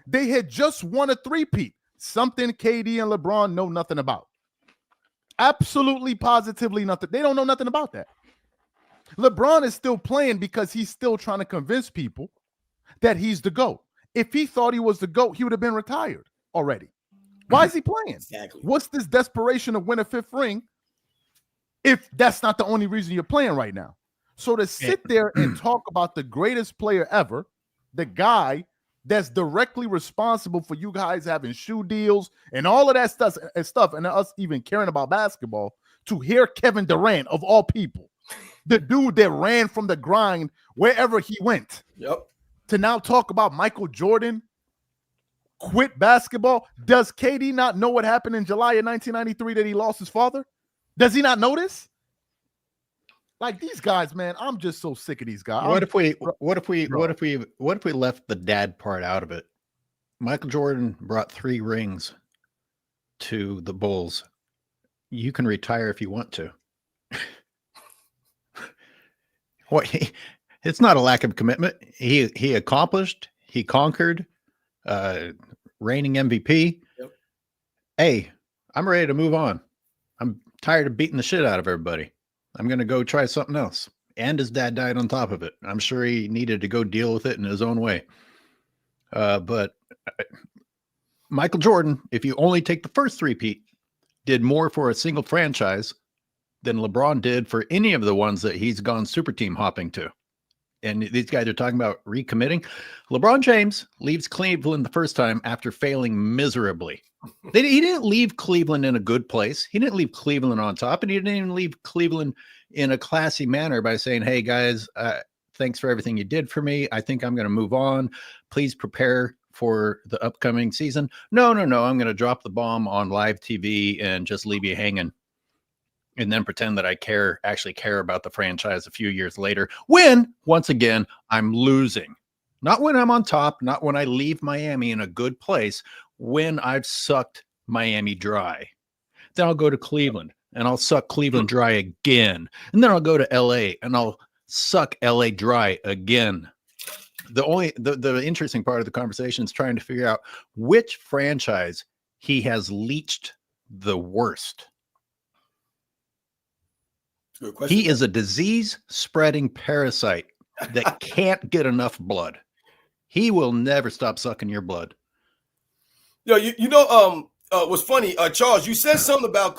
They had just won a three-peat, something KD and LeBron know nothing about. Absolutely, positively nothing. They don't know nothing about that. LeBron is still playing because he's still trying to convince people that he's the GOAT. If he thought he was the GOAT, he would have been retired already. Why is he playing? Exactly. What's this desperation to win a fifth ring if that's not the only reason you're playing right now? So to sit there and talk about the greatest player ever, the guy that's directly responsible for you guys having shoe deals and all of that stuff, and us even caring about basketball, to hear Kevin Durant, of all people, the dude that ran from the grind wherever he went, to now talk about Michael Jordan quit basketball. Does KD not know what happened in July of 1993 that he lost his father? Does he not know this? Like, these guys, man, I'm just so sick of these guys. What if we left the dad part out of it? Michael Jordan brought 3 rings to the Bulls. You can retire if you want to. It's not a lack of commitment. He accomplished, he conquered, reigning MVP. Yep. Hey, I'm ready to move on. I'm tired of beating the shit out of everybody. I'm going to go try something else. And his dad died on top of it. I'm sure he needed to go deal with it in his own way. But Michael Jordan, if you only take the first three-peat, did more for a single franchise than LeBron did for any of the ones that he's gone super team hopping to. And these guys are talking about recommitting. LeBron James leaves Cleveland the first time after failing miserably. He didn't leave Cleveland in a good place. He didn't leave Cleveland on top, and he didn't even leave Cleveland in a classy manner by saying, hey, guys, thanks for everything you did for me. I think I'm going to move on. Please prepare for the upcoming season. No. I'm going to drop the bomb on live TV and just leave you hanging. And then pretend that I actually care about the franchise a few years later when, once again, I'm losing. Not when I'm on top, not when I leave Miami in a good place, when I've sucked Miami dry. Then I'll go to Cleveland and I'll suck Cleveland dry again. And then I'll go to LA and I'll suck LA dry again. The interesting part of the conversation is trying to figure out which franchise he has leached the worst. Good question. He is a disease-spreading parasite that can't get enough blood. He will never stop sucking your blood. Yo, you know, what's funny, Charles, you said something about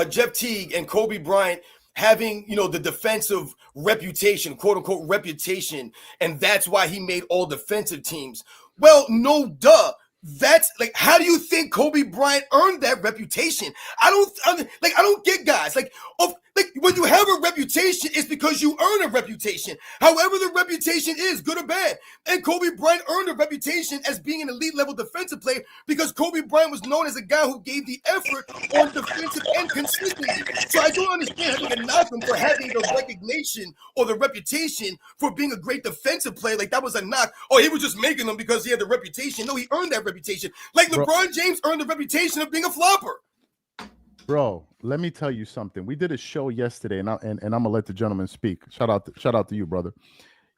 Jeff Teague and Kobe Bryant having, the defensive reputation, quote unquote reputation, and that's why he made all defensive teams. Well, no duh. That's like, how do you think Kobe Bryant earned that reputation? I don't get guys like when you have a reputation, it's because you earn a reputation. However, the reputation is good or bad. And Kobe Bryant earned a reputation as being an elite level defensive player because Kobe Bryant was known as a guy who gave the effort on defensive end consistently. So I don't understand having to knock him for having the recognition or the reputation for being a great defensive player. Like that was a knock. Oh, he was just making them because he had the reputation. No, he earned that reputation. Like LeBron James earned the reputation of being a flopper. Bro, let me tell you something. We did a show yesterday, and I'm gonna let the gentleman speak. Shout out to you, brother.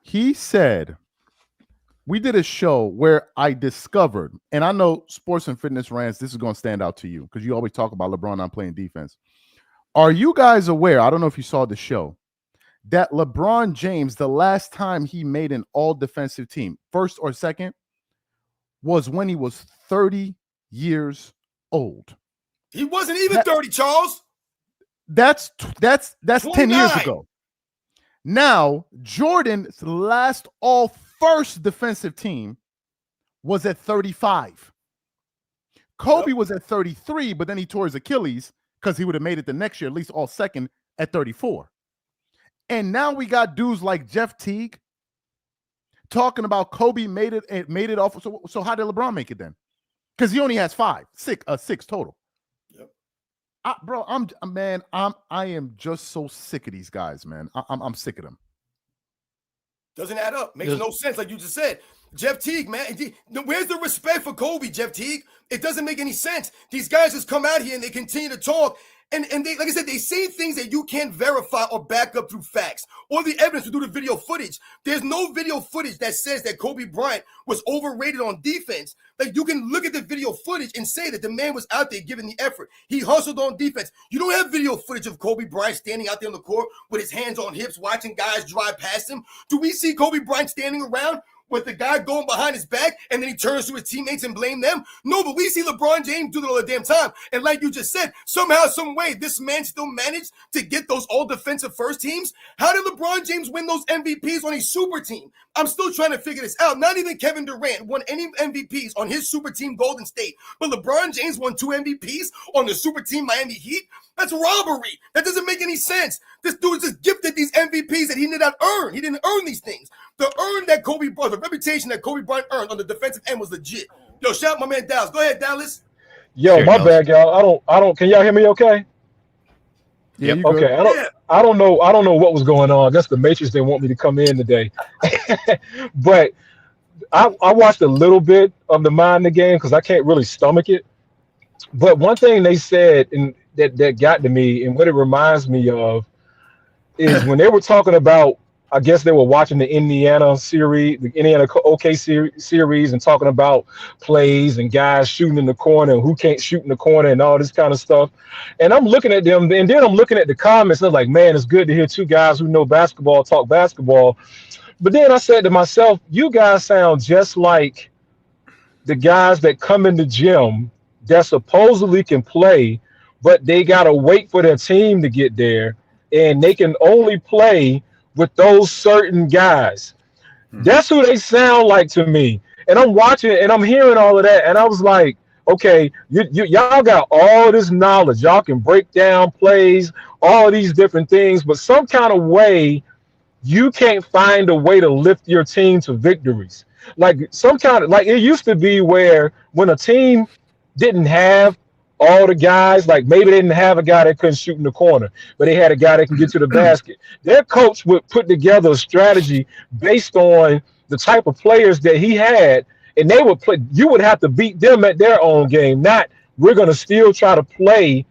He said, we did a show where I discovered, and I know sports and fitness rants, this is going to stand out to you because you always talk about LeBron not playing defense. Are you guys aware? I don't know if you saw the show, that LeBron James, the last time he made an all-defensive team, first or second, was when he was 30 years old. He wasn't even 30, Charles. That's 10 years 29. ago. Now, Jordan's last all-first defensive team was at 35. Kobe was at 33, but then he tore his Achilles because he would have made it the next year, at least all second, at 34. And now we got dudes like Jeff Teague talking about Kobe made it off. So how did LeBron make it then? Because he only has six total. Yep. I am just so sick of these guys, man. I'm sick of them. Doesn't add up. Makes no sense, like you just said. Jeff Teague, man. Where's the respect for Kobe, Jeff Teague? It doesn't make any sense. These guys just come out here and they continue to talk. And they, like I said, they say things that you can't verify or back up through facts or the evidence through the video footage. There's no video footage that says that Kobe Bryant was overrated on defense. Like, you can look at the video footage and say that the man was out there giving the effort. He hustled on defense. You don't have video footage of Kobe Bryant standing out there on the court with his hands on hips, watching guys drive past him. Do we see Kobe Bryant standing around with the guy going behind his back and then he turns to his teammates and blame them? No, but we see LeBron James do that all the damn time. And like you just said, somehow, some way, this man still managed to get those all defensive first teams. How did LeBron James win those MVPs on a super team? I'm still trying to figure this out. Not even Kevin Durant won any MVPs on his super team Golden State, but LeBron James won 2 MVPs on the super team Miami Heat. That's robbery. That doesn't make any sense. This dude just gifted these MVPs that he did not earn. He didn't earn these things. The reputation that Kobe Bryant earned on the defensive end was legit. Yo, shout out my man Dallas. Go ahead, Dallas. Yo, my bad, y'all. I don't. Can y'all hear me? Okay. Yeah. Okay. I don't know what was going on. I guess the Matrix didn't want me to come in today. But I watched a little bit of the Mind the Game because I can't really stomach it. But one thing they said and that got to me, and what it reminds me of, is when they were talking about, I guess they were watching the Indiana series, the Indiana OK series, and talking about plays and guys shooting in the corner and who can't shoot in the corner and all this kind of stuff. And I'm looking at them, and then I'm looking at the comments, and I'm like, man, it's good to hear two guys who know basketball talk basketball. But then I said to myself, you guys sound just like the guys that come in the gym that supposedly can play, but they got to wait for their team to get there, and they can only play with those certain guys. That's who they sound like to me. And I'm watching and I'm hearing all of that, and I was like, okay, y'all got all this knowledge. Y'all can break down plays, all these different things, but some kind of way you can't find a way to lift your team to victories. Like some kind of, like it used to be where when a team didn't have all the guys, like maybe they didn't have a guy that couldn't shoot in the corner, but they had a guy that can get to the basket. Their coach would put together a strategy based on the type of players that he had, and they would play. You would have to beat them at their own game, not we're going to still try to play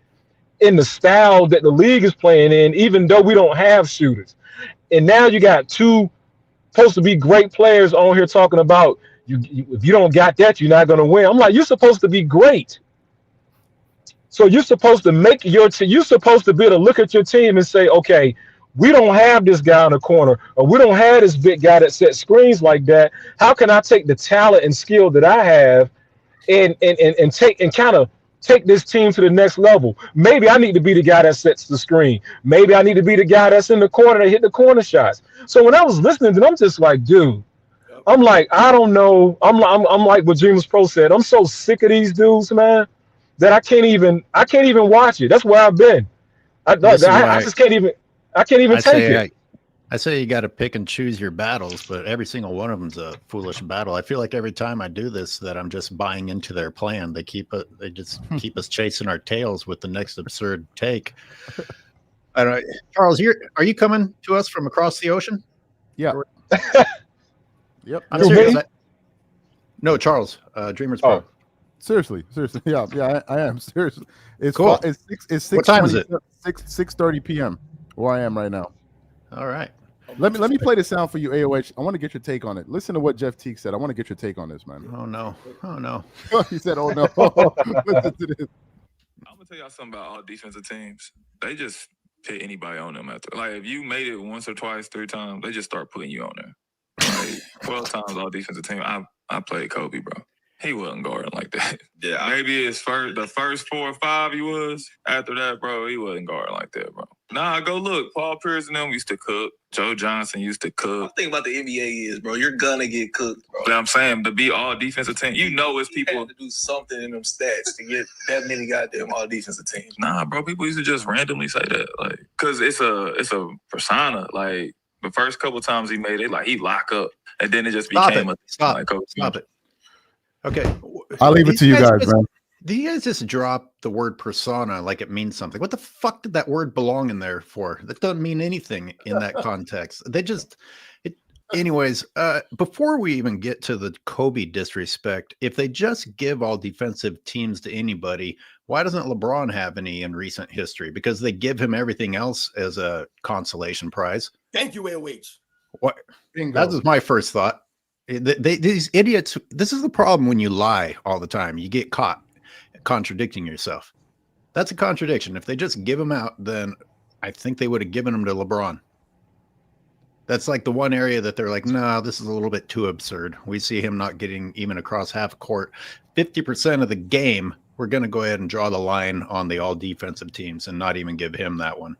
in the style that the league is playing in, even though we don't have shooters. And now you got two supposed to be great players on here talking about if you don't got that, you're not going to win. I'm like, you're supposed to be great. So you're supposed to make your you're supposed to be able to look at your team and say, okay, we don't have this guy in the corner, or we don't have this big guy that sets screens like that. How can I take the talent and skill that I have and kind of take this team to the next level? Maybe I need to be the guy that sets the screen. Maybe I need to be the guy that's in the corner that hit the corner shots. So when I was listening to them, I'm just like, dude, I'm like, I don't know. I'm like what Dreamers Pro said. I'm so sick of these dudes, man, that I can't even watch it. That's where I've been. I just can't even take it. I say you got to pick and choose your battles, but every single one of them's a foolish battle. I feel like every time I do this, that I'm just buying into their plan. They just keep us chasing our tails with the next absurd take. I don't know. Charles, are you coming to us from across the ocean? Yeah. Yep. I'm serious. No, Charles, Dreamers Pro. Oh. Seriously. Yeah, I am seriously. It's cool. It's 6. What time is it? 6:30 p.m. where I am right now. All right. Let me play the sound for you, AOH. I want to get your take on it. Listen to what Jeff Teague said. I want to get your take on this, man. Oh no. He said, "Oh no." Listen to this. I'm gonna tell y'all something about all defensive teams. They just put anybody on them after. Like if you made it once or twice, 3 times, they just start putting you on there. Like 12 times all defensive team. I played Kobe, bro. He wasn't guarding like that. Yeah, maybe the first 4 or 5 he was. After that, bro, he wasn't guarding like that, bro. Nah, go look. Paul Pierce and them used to cook. Joe Johnson used to cook. The thing about the NBA is, bro, you're gonna get cooked, bro. But I'm saying to be all defensive team, it's people have to do something in them stats to get that many goddamn all defensive teams. Nah, bro, people used to just randomly say that, like, cause it's a persona. Like the first couple times he made it, like he lock up, and then it just became Stop it. Okay, I'll leave it to you guys, man. Do you guys just drop the word persona like it means something? What the fuck did that word belong in there for? That doesn't mean anything in that context. Anyways, before we even get to the Kobe disrespect, if they just give all defensive teams to anybody, why doesn't LeBron have any in recent history? Because they give him everything else as a consolation prize. Thank you, AOH. What? That was my first thought. These idiots, this is the problem when you lie all the time. You get caught contradicting yourself. That's a contradiction. If they just give them out, then I think they would have given them to LeBron. That's like the one area that they're like, no, this is a little bit too absurd. We see him not getting even across half court. 50% of the game, we're going to go ahead and draw the line on the all defensive teams and not even give him that one.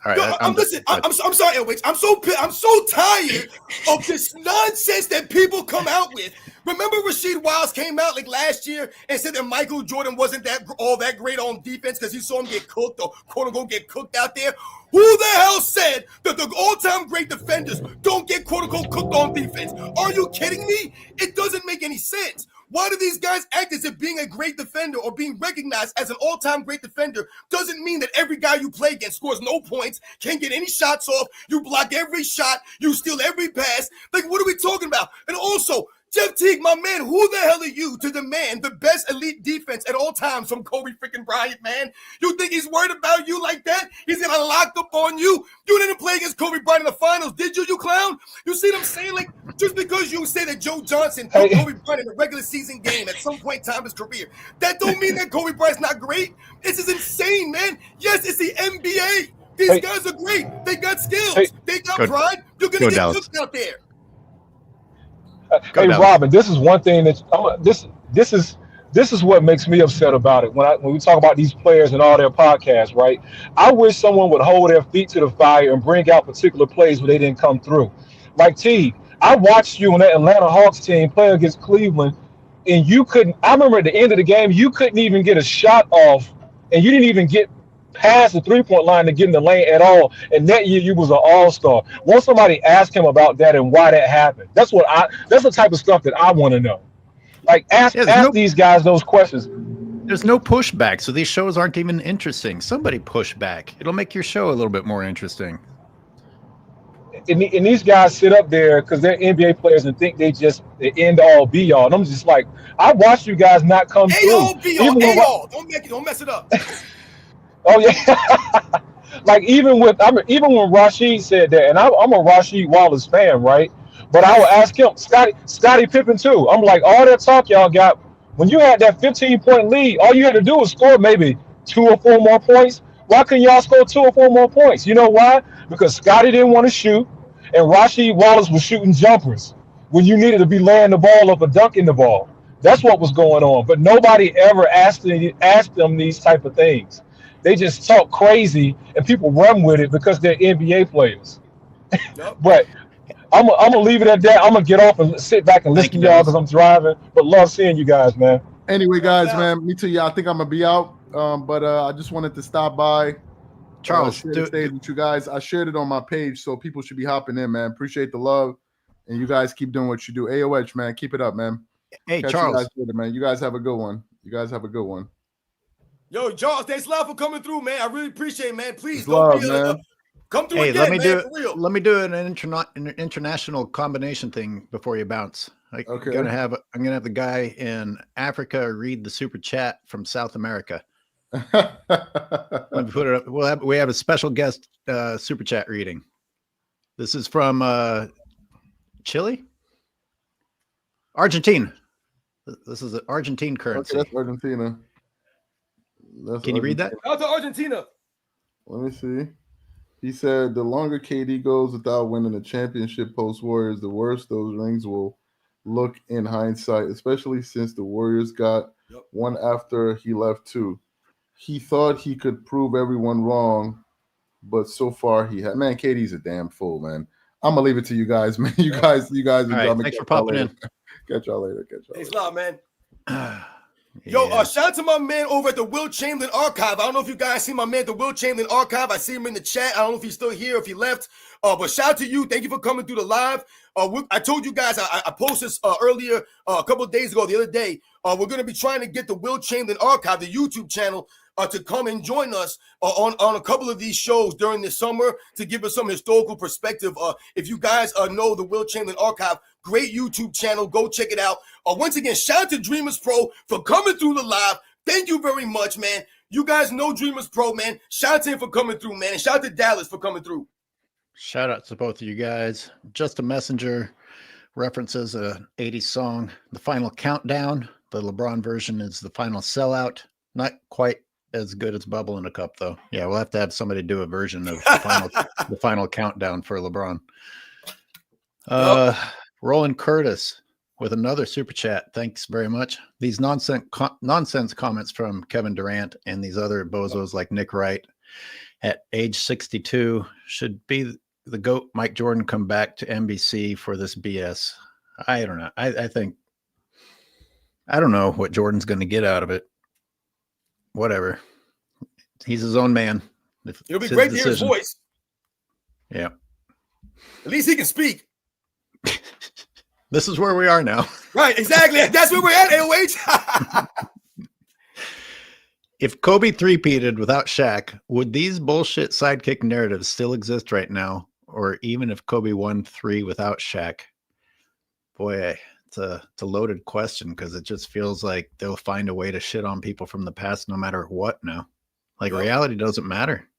All right, Yo, I'm sorry, Elwich. I'm so tired of this nonsense that people come out with. Remember Rasheed Wiles came out like last year and said that Michael Jordan wasn't all that great on defense because he saw him get cooked or quote unquote get cooked out there. Who the hell said that the all-time great defenders don't get quote unquote cooked on defense? Are you kidding me? It doesn't make any sense. Why do these guys act as if being a great defender or being recognized as an all-time great defender doesn't mean that every guy you play against scores no points, can't get any shots off, you block every shot, you steal every pass? Like, what are we talking about? And also, Jeff Teague, my man, who the hell are you to demand the best elite defense at all times from Kobe freaking Bryant, man? You think he's worried about you like that? He's gonna lock up on you? You didn't play against Kobe Bryant in the finals, did you, you clown? You see what I'm saying? Like, just because you say that Joe Johnson put Kobe Bryant in a regular season game at some point in time in his career, that don't mean that Kobe Bryant's not great. This is insane, man. Yes, it's the NBA. These guys are great. They got skills. They got pride. You're gonna get cooked out there. Hey, Robin, this is one thing that this is what makes me upset about it when we talk about these players and all their podcasts, right? I wish someone would hold their feet to the fire and bring out particular plays where they didn't come through. Like Teague, I watched you on that Atlanta Hawks team play against Cleveland, and you couldn't. I remember at the end of the game, you couldn't even get a shot off, and you didn't even get past the three-point line to get in the lane at all. And that year, you was an all-star. Won't somebody ask him about that and why that happened? That's the type of stuff that I want to know. Like, ask these guys those questions. There's no pushback, so these shows aren't even interesting. Somebody push back. It'll make your show a little bit more interesting. And these guys sit up there because they're NBA players and think they just the end all be all. And I'm just like, I watched you guys not come through. Don't mess it up. Oh yeah, like even when Rasheed said that, and I'm a Rasheed Wallace fan, right? But I would ask him, Scottie Pippen too. I'm like, all that talk y'all got when you had that 15-point lead, all you had to do was score maybe 2 or 4 more points. Why couldn't y'all score 2 or 4 more points? You know why? Because Scottie didn't want to shoot, and Rasheed Wallace was shooting jumpers when you needed to be laying the ball up or dunking the ball. That's what was going on. But nobody ever asked them these type of things. They just talk crazy, and people run with it because they're NBA players. Yep. But I'm gonna leave it at that. I'm gonna get off and sit back and listen to y'all because I'm driving. But love seeing you guys, man. Anyway, guys, man, me too. Yeah, I think I'm gonna be out. But I just wanted to stop by. Charles, share the stage with you guys. I shared it on my page, so people should be hopping in, man. Appreciate the love, and you guys keep doing what you do. AOH, man, keep it up, man. Hey, Catch Charles, you guys later, man. You guys have a good one. Yo, Charles, thanks a lot for coming through, man. I really appreciate it, man. Please don't come through again, man, for real. Let me do an international combination thing before you bounce. Okay. I'm gonna have the guy in Africa read the super chat from South America. Let me put it up. We have a special guest super chat reading. This is from Chile? Argentina. This is an Argentine currency. Okay, that's Argentina. Can you read that? Out to Argentina. Let me see. He said, the longer KD goes without winning a championship post-Warriors, the worse those rings will look in hindsight, especially since the Warriors got one after he left too. He thought he could prove everyone wrong, but so far he had. Man, KD's a damn fool, man. I'm going to leave it to you guys, man. You guys. All right, thanks for popping in. Catch y'all later. Thanks a lot, man. Yo, shout out to my man over at the Will Chamberlain Archive. I don't know if you guys see my man at the Will Chamberlain Archive. I see him in the chat. I don't know if he's still here, if he left. But shout out to you. Thank you for coming through the live. I told you guys, I posted this earlier, a couple of days ago, the other day. We're going to be trying to get the Will Chamberlain Archive, the YouTube channel, to come and join us on a couple of these shows during the summer to give us some historical perspective. If you guys know the Will Chamberlain Archive, great YouTube channel. Go check it out. Once again, shout out to Dreamers Pro for coming through the live. Thank you very much, man. You guys know Dreamers Pro, man. Shout out to him for coming through, man. And shout out to Dallas for coming through. Shout out to both of you guys. Just a Messenger references a 80s song, The Final Countdown. The LeBron version is The Final Sellout. Not quite as good as Bubble in a Cup, though. Yeah, we'll have to have somebody do a version of the final Countdown for LeBron. Roland Curtis with another super chat. Thanks very much. These nonsense comments from Kevin Durant and these other bozos like Nick Wright at age 62 should be the GOAT Mike Jordan come back to NBC for this BS. I don't know. I don't know what Jordan's going to get out of it. Whatever. He's his own man. It'll be great to hear his voice. Yeah. At least he can speak. This is where we are now. Right, exactly. That's where we're at, AOH. If Kobe three-peated without Shaq, would these bullshit sidekick narratives still exist right now? Or even if Kobe won 3 without Shaq? Boy, it's a loaded question because it just feels like they'll find a way to shit on people from the past no matter what now. Like, reality doesn't matter.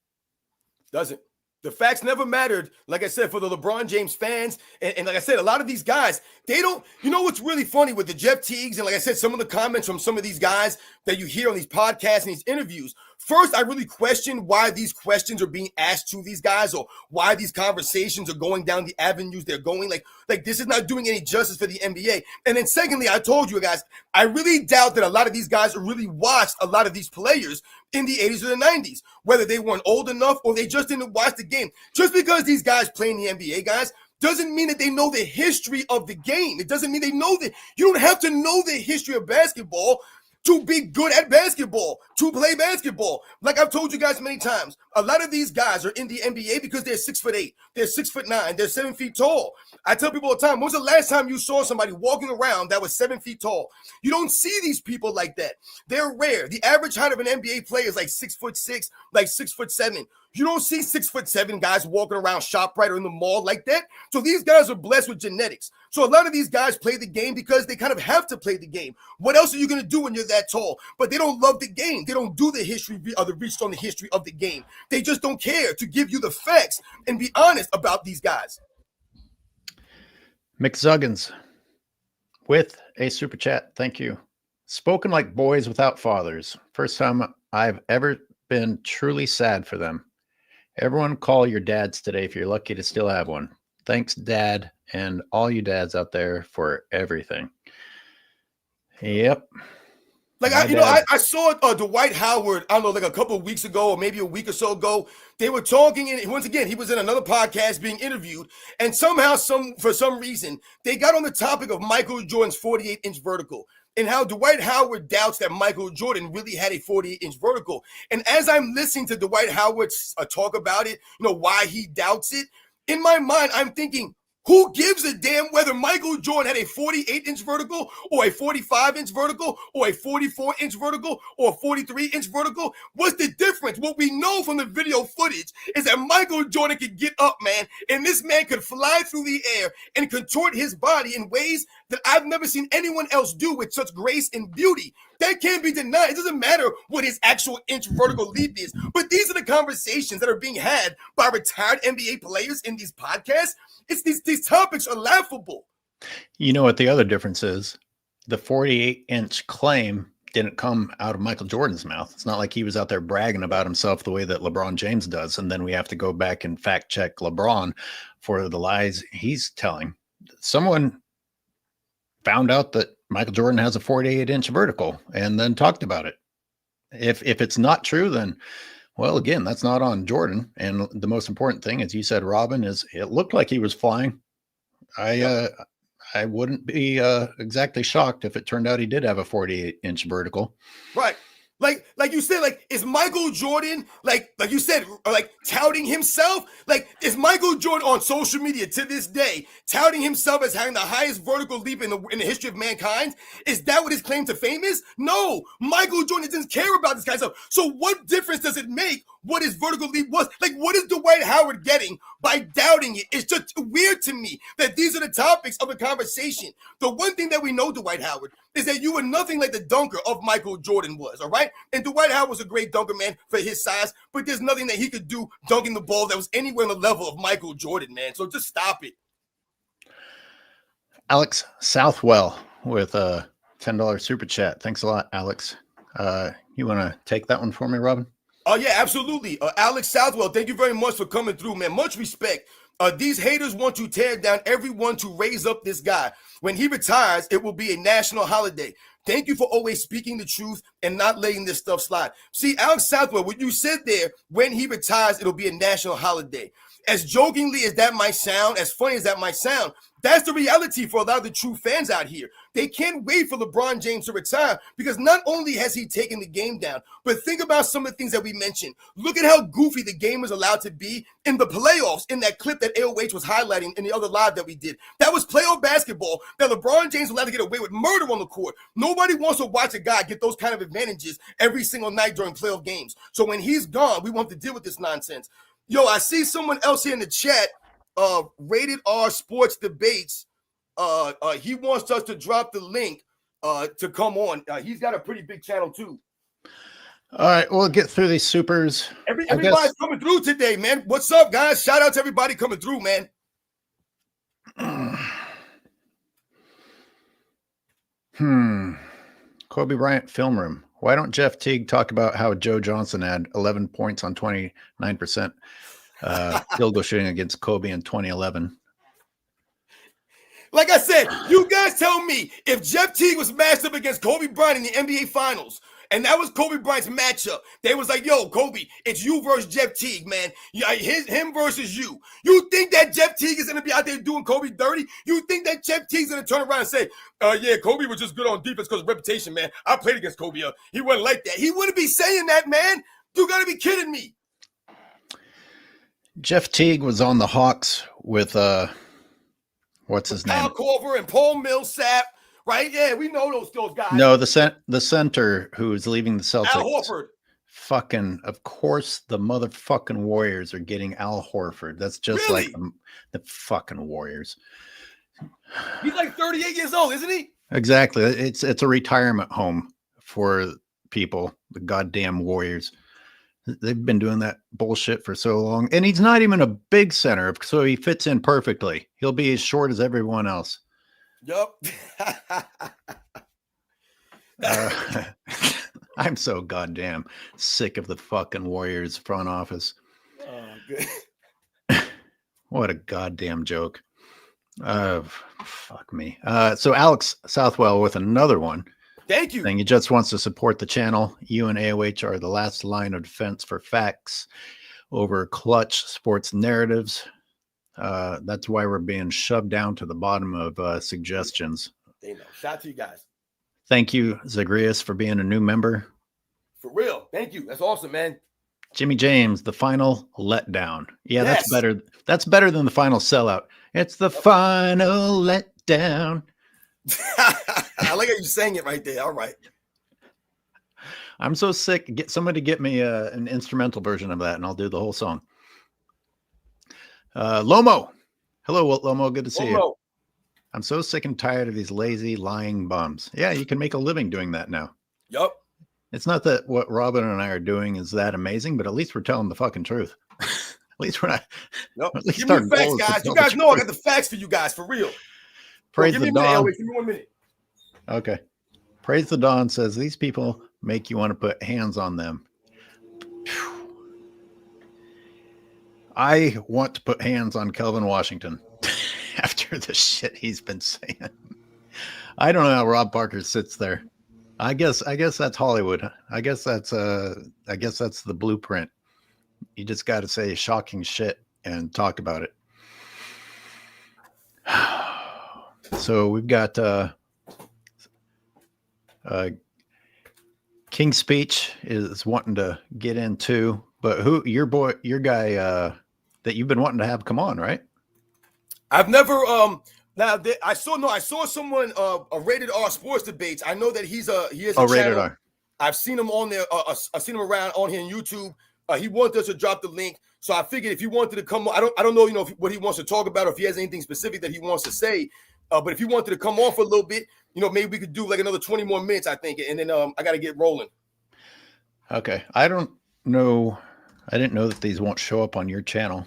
Doesn't. The facts never mattered, like I said, for the LeBron James fans. And like I said, a lot of these guys, they don't, you know what's really funny with the Jeff Teagues, and like I said, some of the comments from some of these guys that you hear on these podcasts and these interviews. First, I really question why these questions are being asked to these guys or why these conversations are going down the avenues they're going. Like this is not doing any justice for the NBA. And then secondly, I told you guys, I really doubt that a lot of these guys really watched a lot of these players in the 80s or the 90s, whether they weren't old enough or they just didn't watch the game. Just because these guys play in the NBA, guys, doesn't mean that they know the history of the game. It doesn't mean they know that. You don't have to know the history of basketball to be good at basketball, to play basketball. Like I've told you guys many times, a lot of these guys are in the NBA because they're 6'8", they're 6'9", they're 7 feet tall. I tell people all the time, when was the last time you saw somebody walking around that was 7 feet tall? You don't see these people like that. They're rare. The average height of an NBA player is like 6'6", like 6'7". You don't see 6'7" guys walking around ShopRite or in the mall like that. So these guys are blessed with genetics. So a lot of these guys play the game because they kind of have to play the game. What else are you going to do when you're that tall? But they don't love the game. They don't do the history or the research on the history of the game. They just don't care to give you the facts and be honest about these guys. McZuggins with a super chat. Thank you. Spoken like boys without fathers. First time I've ever been truly sad for them. Everyone call your dads today if you're lucky to still have one. Thanks, Dad, and all you dads out there for everything. Yep. Like, I saw Dwight Howard, I don't know, like a couple of weeks ago or maybe a week or so ago. They were talking, and once again, he was in another podcast being interviewed, and somehow, for some reason, they got on the topic of Michael Jordan's 48-inch vertical and how Dwight Howard doubts that Michael Jordan really had a 48-inch vertical. And as I'm listening to Dwight Howard talk about it, why he doubts it, in my mind, I'm thinking, who gives a damn whether Michael Jordan had a 48-inch vertical or a 45-inch vertical or a 44-inch vertical or a 43-inch vertical? What's the difference? What we know from the video footage is that Michael Jordan could get up, man, and this man could fly through the air and contort his body in ways that I've never seen anyone else do with such grace and beauty. That can't be denied. It doesn't matter what his actual inch vertical leap is. But these are the conversations that are being had by retired NBA players in these podcasts. It's these topics are laughable. You know what the other difference is? The 48-inch claim didn't come out of Michael Jordan's mouth. It's not like he was out there bragging about himself the way that LeBron James does. And then we have to go back and fact check LeBron for the lies he's telling. Someone found out that Michael Jordan has a 48-inch vertical and then talked about it. If it's not true, then, well, again, that's not on Jordan. And the most important thing, as you said, Robin, is it looked like he was flying. I wouldn't be exactly shocked if it turned out he did have a 48-inch vertical. Right. Like you said, like, is Michael Jordan, like you said, like touting himself? Like, is Michael Jordan on social media to this day touting himself as having the highest vertical leap in the history of mankind? Is that what his claim to fame is? No, Michael Jordan doesn't care about this kind of stuff. So what difference does it make what his vertical leap was? Like, what is Dwight Howard getting by doubting it? It's just weird to me that these are the topics of the conversation. The one thing that we know, Dwight Howard, is that you were nothing like the dunker of Michael Jordan was, all right? And Dwight Howard was a great dunker, man, for his size, but there's nothing that he could do dunking the ball that was anywhere on the level of Michael Jordan, man. So just stop it. Alex Southwell with a $10 super chat. Thanks a lot, Alex. You want to take that one for me, Robin? Oh, yeah, absolutely. Alex Southwell, thank you very much for coming through, man. Much respect. These haters want to tear down everyone to raise up this guy. When he retires, it will be a national holiday. Thank you for always speaking the truth and not letting this stuff slide. See, Alex Southwell, what you said there, when he retires, it'll be a national holiday. As jokingly as that might sound, as funny as that might sound, that's the reality for a lot of the true fans out here. They can't wait for LeBron James to retire because not only has he taken the game down, but think about some of the things that we mentioned. Look at how goofy the game was allowed to be in the playoffs, in that clip that AOH was highlighting in the other live that we did. That was playoff basketball that LeBron James was allowed to get away with murder on the court. Nobody wants to watch a guy get those kind of advantages every single night during playoff games. So when he's gone, we want to deal with this nonsense. Yo, I see someone else here in the chat, Rated R Sports Debates. He wants us to drop the link to come on. He's got a pretty big channel too. All right, we'll get through these supers. Everybody's coming through today, man. What's up, guys? Shout out to everybody coming through, man. Kobe Bryant film room. Why don't Jeff Teague talk about how Joe Johnson had 11 points on 29% field goal shooting against Kobe in 2011? Like I said, you guys tell me if Jeff Teague was matched up against Kobe Bryant in the NBA Finals, and that was Kobe Bryant's matchup, they was like, yo, Kobe, it's you versus Jeff Teague, man. Yeah, him versus you. You think that Jeff Teague is going to be out there doing Kobe dirty? You think that Jeff Teague's going to turn around and say, yeah, Kobe was just good on defense because of reputation, man. I played against Kobe. He wasn't like that. He wouldn't be saying that, man. You got to be kidding me. Jeff Teague was on the Hawks with, what's his name? Kyle Korver and Paul Millsap. Right? Yeah, we know those guys. No, the center who is leaving the Celtics. Al Horford. Fucking, of course, the motherfucking Warriors are getting Al Horford. That's just Really? like the fucking Warriors. He's like 38 years old, isn't he? Exactly. It's a retirement home for people, the goddamn Warriors. They've been doing that bullshit for so long. And he's not even a big center, so he fits in perfectly. He'll be as short as everyone else. Yup. I'm so goddamn sick of the fucking Warriors front office. Oh, good. What a goddamn joke. Fuck me. So Alex Southwell with another one. Thank you. He just wants to support the channel. You and AOH are the last line of defense for facts over clutch sports narratives. That's why we're being shoved down to the bottom of suggestions. They know. Shout out to you guys. Thank you, Zagreus, for being a new member. For real. Thank you. That's awesome, man. Jimmy James, the final letdown. Yeah, Yes. that's better. That's better than the final sellout. It's the final letdown. I like how you sang it right there. All right. I'm so sick. Get somebody get me an instrumental version of that, and I'll do the whole song. Lomo. Hello, Lomo. Good to see you. I'm so sick and tired of these lazy, lying bums. Yeah, you can make a living doing that now. Yup. It's not that what Robin and I are doing is that amazing, but at least we're telling the fucking truth. At least we're not. Yep. At least Give me our the facts, goal is to guys. You tell the guys know I truth. got the facts for you guys, for real. Yo, Praise give the me a minute, Dawn. Elway. Give me 1 minute. Okay. Praise the Dawn says these people make you want to put hands on them. I want to put hands on Kelvin Washington after the shit he's been saying. I don't know how Rob Parker sits there. I guess that's Hollywood. I guess that's the blueprint. You just got to say shocking shit and talk about it. So we've got King's Speech is wanting to get into, but who your guy that you've been wanting to have come on, right? I've never I saw someone a rated R sports debates. I know that he has a rated channel. R. I've seen him on there. I've seen him around on here on YouTube. He wanted us to drop the link, so I figured if he wanted to come on, I don't know, what he wants to talk about, or if he has anything specific that he wants to say. But if he wanted to come on for a little bit, maybe we could do like another 20 more minutes, I think, and then I got to get rolling. Okay, I don't know. I didn't know that these won't show up on your channel.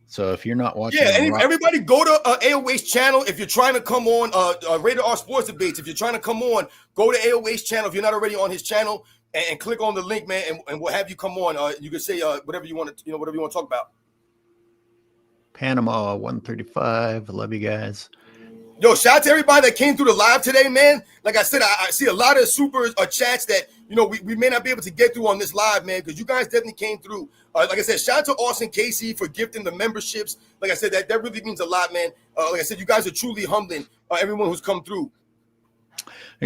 So if you're not watching, everybody go to AOH channel if you're trying to come on. Rated R Sports Debates. If you're trying to come on, go to AOH channel if you're not already on his channel, and click on the link, man, and we'll have you come on. You can say whatever you want to, whatever you want to talk about. Panama 135. I love you guys. Yo, shout out to everybody that came through the live today, man. Like I said, I see a lot of super chats that we may not be able to get through on this live, man, because you guys definitely came through. Like I said, shout out to Austin Casey for gifting the memberships. Like I said, that really means a lot, man. Like I said, you guys are truly humbling everyone who's come through.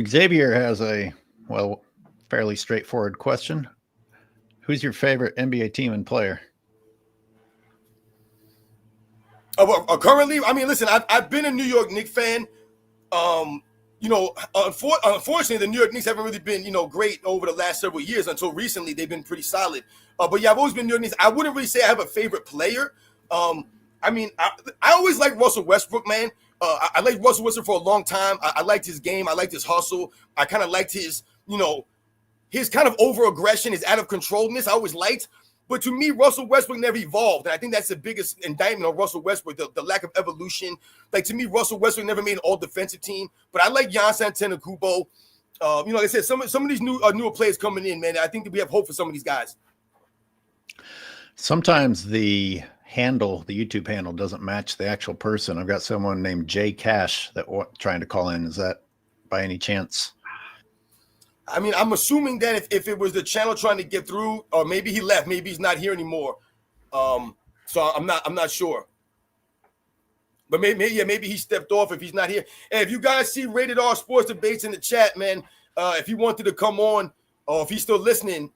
Xavier has a fairly straightforward question. Who's your favorite NBA team and player? Currently, I mean, listen, I've been a New York Knicks fan. Unfortunately, the New York Knicks haven't really been, great over the last several years. Until recently, they've been pretty solid. But yeah, I've always been New York Knicks. I wouldn't really say I have a favorite player. I mean, I always liked Russell Westbrook, man. I liked Russell Westbrook for a long time. I liked his game. I liked his hustle. I kind of liked his, his kind of over-aggression, his out-of-controlness. I always liked. But to me, Russell Westbrook never evolved. And I think that's the biggest indictment on Russell Westbrook, the lack of evolution. Like, to me, Russell Westbrook never made an all-defensive team. But I like Giannis Antetokounmpo. Like I said, some of these newer players coming in, man, I think that we have hope for some of these guys. Sometimes the YouTube handle doesn't match the actual person. I've got someone named Jay Cash that trying to call in. Is that by any chance? I mean, I'm assuming that if it was the channel trying to get through, or maybe he left, maybe he's not here anymore. So I'm not sure. But maybe he stepped off if he's not here. And if you guys see Rated R Sports Debates in the chat, man, if he wanted to come on, or if he's still listening,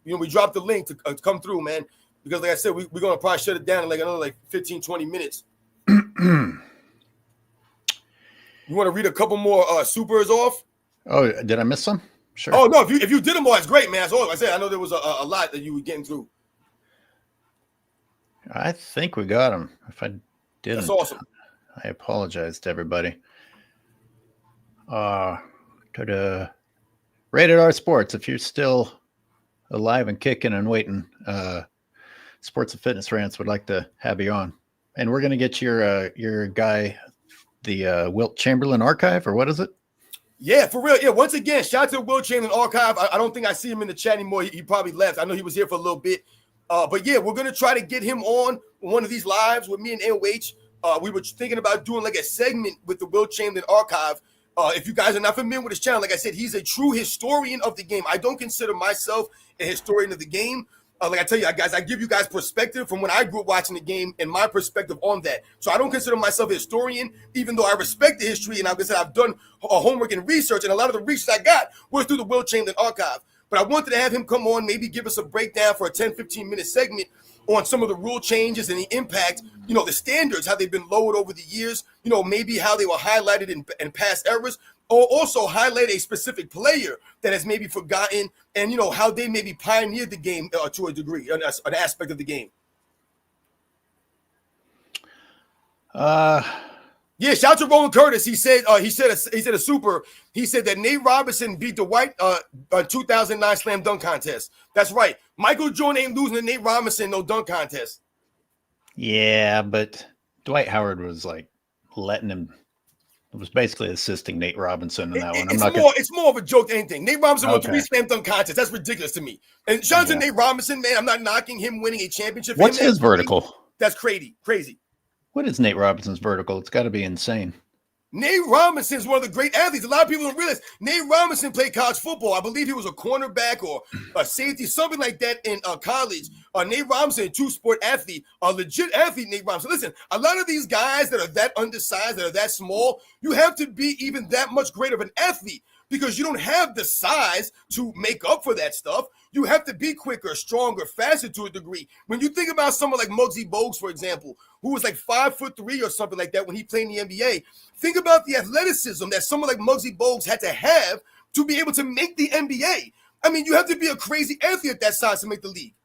we dropped the link to come through, man. Because like I said, we're gonna probably shut it down in like another 15, 20 minutes. You want to read a couple more supers off? Oh, did I miss some? Sure. Oh no, if you did them all, that's great, man. That's all I said. I know there was a lot that you were getting through. I think we got them. If I didn't, that's awesome. I apologize to everybody. To the Rated R Sports, if you're still alive and kicking and waiting, Sports and Fitness Rants would like to have you on, and we're gonna get your guy, the Wilt Chamberlain archive, or what is it? Yeah, for real. Yeah, once again, shout out to the Will Chamberlain archive. I don't think I see him in the chat anymore. He probably left. I know he was here for a little bit. But yeah, we're going to try to get him on one of these lives with me and AOH. We were thinking about doing like a segment with the Will Chamberlain archive. If you guys are not familiar with his channel, like I said, he's a true historian of the game. I don't consider myself a historian of the game. Like I tell you guys, I give you guys perspective from when I grew up watching the game and my perspective on that. So I don't consider myself a historian, even though I respect the history. And like I said, I've done homework and research, and a lot of the research I got was through the Will Chamberlain archive. But I wanted to have him come on, maybe give us a breakdown for a 10, 15-minute segment on some of the rule changes and the impact, the standards, how they've been lowered over the years, maybe how they were highlighted in past eras, or also highlight a specific player that has maybe forgotten, and how they maybe pioneered the game to a degree, an aspect of the game. Yeah, shout out to Roland Curtis. He said that Nate Robinson beat Dwight 2009 slam dunk contest. That's right. Michael Jordan ain't losing to Nate Robinson no dunk contest. Yeah, but Dwight Howard was like letting him. It was basically assisting Nate Robinson in that one. It's more of a joke than anything. Nate Robinson won 3 slam dunk contests. That's ridiculous to me. And shout out to Nate Robinson, man. I'm not knocking him winning a championship. What's his vertical? That's crazy. What is Nate Robinson's vertical? It's got to be insane. Nate Robinson is one of the great athletes. A lot of people don't realize Nate Robinson played college football. I believe he was a cornerback or a safety, something like that in college. Nate Robinson, a two-sport athlete, a legit athlete, Nate Robinson. Listen, a lot of these guys that are that undersized, that are that small, you have to be even that much greater of an athlete because you don't have the size to make up for that stuff. You have to be quicker, stronger, faster to a degree. When you think about someone like Muggsy Bogues, for example, who was like 5'3" or something like that when he played in the NBA, think about the athleticism that someone like Muggsy Bogues had to have to be able to make the NBA. I mean, you have to be a crazy athlete at that size to make the league.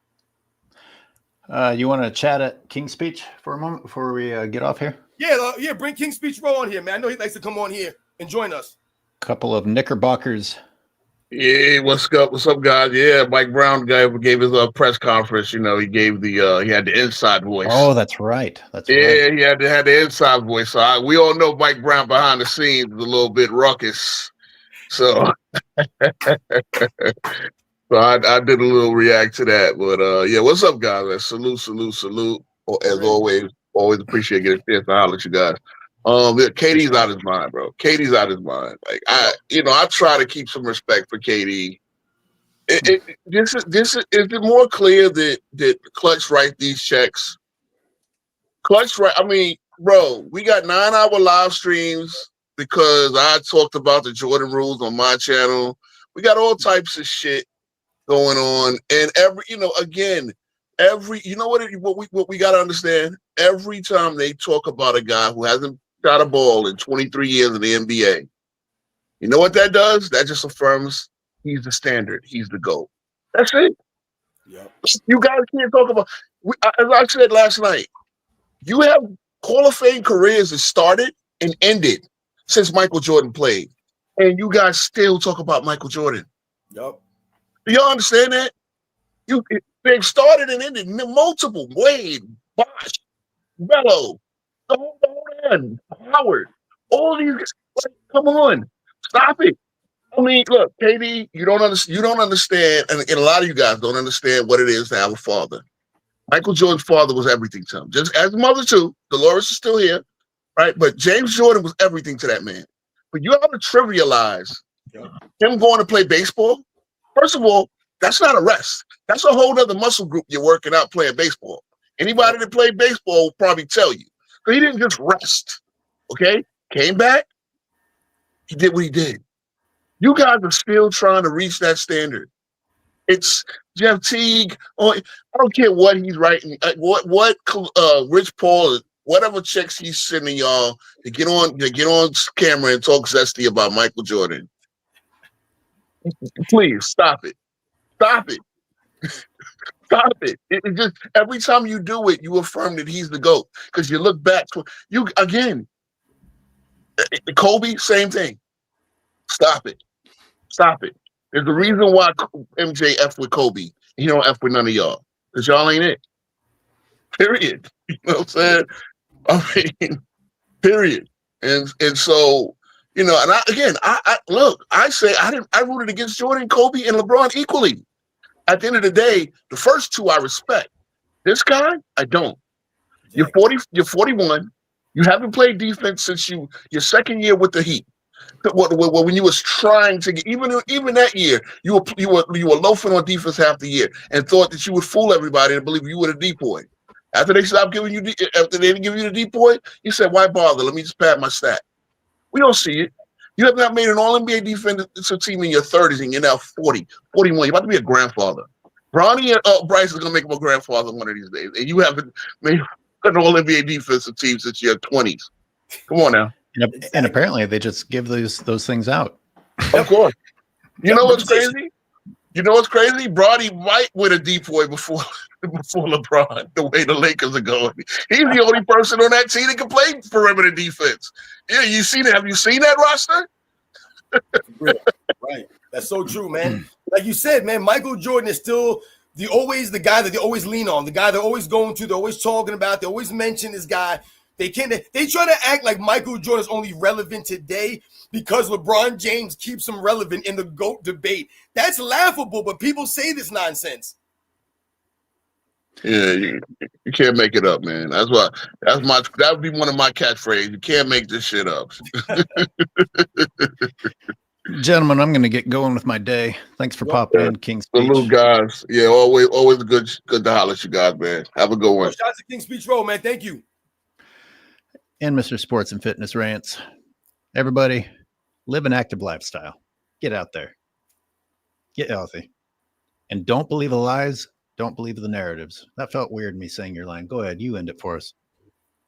You want to chat at King's Speech for a moment before we get off here? Yeah, bring King's Speech Row on here, man. I know he likes to come on here and join us. Couple of Knickerbockers. Yeah, what's up, guys? Yeah, Mike Brown guy gave his press conference. You know, he gave he had the inside voice. Oh, that's right. Right. He had the inside voice. So we all know Mike Brown behind the scenes is a little bit ruckus. So, so I did a little react to that. But yeah, what's up, guys? Salute. As always appreciate getting a chance to holler at you guys. KD's out of his mind, bro. KD's out of his mind. Like I try to keep some respect for KD. Is it more clear that Clutch write these checks? Clutch write. I mean, bro, we got 9-hour live streams because I talked about the Jordan rules on my channel. We got all types of shit going on, and what we got to understand. Every time they talk about a guy who hasn't got a ball in 23 years in the NBA, you know what that does? That just affirms he's the standard. He's the GOAT. That's it. Yep. You guys can't talk about. As I said last night, you have Hall of Fame careers that started and ended since Michael Jordan played, and you guys still talk about Michael Jordan. Yep. Do y'all understand that? They've started and ended multiple. Wade, Bosh, Bello, the whole end, Howard, all these guys. Like, come on, stop it. I mean, look, KD, you don't understand, and a lot of you guys don't understand what it is to have a father. Michael Jordan's father was everything to him, just as mother too. Dolores is still here, right? But James Jordan was everything to that man. But you have to trivialize him going to play baseball. First of all, that's not a rest. That's a whole other muscle group you're working out playing baseball. Anybody that played baseball will probably tell you. So he didn't just rest, okay? Came back, he did what he did. You guys are still trying to reach that standard. It's Jeff Teague. I don't care what he's writing, what Rich Paul, whatever checks he's sending y'all to get on camera and talk zesty about Michael Jordan. Please stop it. Stop it. Stop it. It just every time you do it, you affirm that he's the GOAT. Because you look back to you again. Kobe, same thing. Stop it. Stop it. There's a reason why MJ F with Kobe. He don't F with none of y'all. Because y'all ain't it. Period. You know what I'm saying? I mean, period. And so, and I rooted against Jordan, Kobe, and LeBron equally. At the end of the day, the first two I respect. This guy, I don't. You're 40. You're 41. You haven't played defense since your second year with the Heat. When you was trying to get even that year, you were loafing on defense half the year and thought that you would fool everybody and believe you were a decoy. After they stopped giving you, after they didn't give you the decoy, you said, "Why bother? Let me just pad my stat." We don't see it. You have not made an All-NBA defensive team in your 30s, and you're now 40, 41. You're about to be a grandfather. Bronny and Bryce is going to make him a grandfather one of these days, and you haven't made an All-NBA defensive team since your 20s. Come on now. And apparently they just give those things out. Of course. You know what's crazy? You know what's crazy? Brody might win a depoy before LeBron, the way the Lakers are going. He's the only person on that team that can play perimeter defense. Yeah, you seen it? Have you seen that roster? Right. That's so true, man. Like you said, man, Michael Jordan is still always the guy that they always lean on, the guy they're always going to, they're always talking about, they always mention this guy. They try to act like Michael Jordan is only relevant today because LeBron James keeps him relevant in the GOAT debate. That's laughable, but people say this nonsense. Yeah, you can't make it up, man. That would be one of my catchphrases. You can't make this shit up. Gentlemen, I'm going to get going with my day. Thanks for popping in, King's Speech. Salute, guys. Yeah, always good to holler at you guys, man. Have a good one. Shout out to King's Speech Road, man. Thank you. And Mr. Sports and Fitness Rants. Everybody, live an active lifestyle. Get out there. Get healthy. And don't believe the lies. Don't believe the narratives. That felt weird, me saying your line. Go ahead. You end it for us.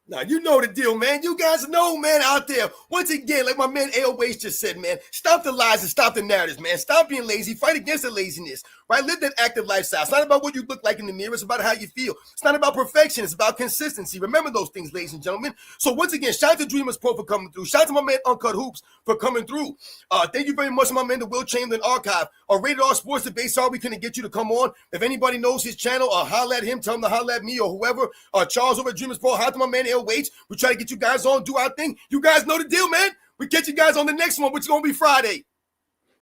Now, you know the deal, man. You guys know, man, out there. Once again, like my man AOH just said, man, stop the lies and stop the narratives, man. Stop being lazy. Fight against the laziness, right? Live that active lifestyle. It's not about what you look like in the mirror. It's about how you feel. It's not about perfection. It's about consistency. Remember those things, ladies and gentlemen. So once again, shout out to Dreamers Pro for coming through. Shout out to my man Uncut Hoops for coming through. Thank you very much to my man, the Will Chamberlain Archive. Rated R Sports Debate. Sorry we couldn't get you to come on. If anybody knows his channel, holler at him. Tell him to holler at me or whoever. Charles over at Dreamers Pro. Holler to my man AOH. We try to get you guys on, do our thing. You guys know the deal, man. We catch you guys on the next one, which is going to be Friday.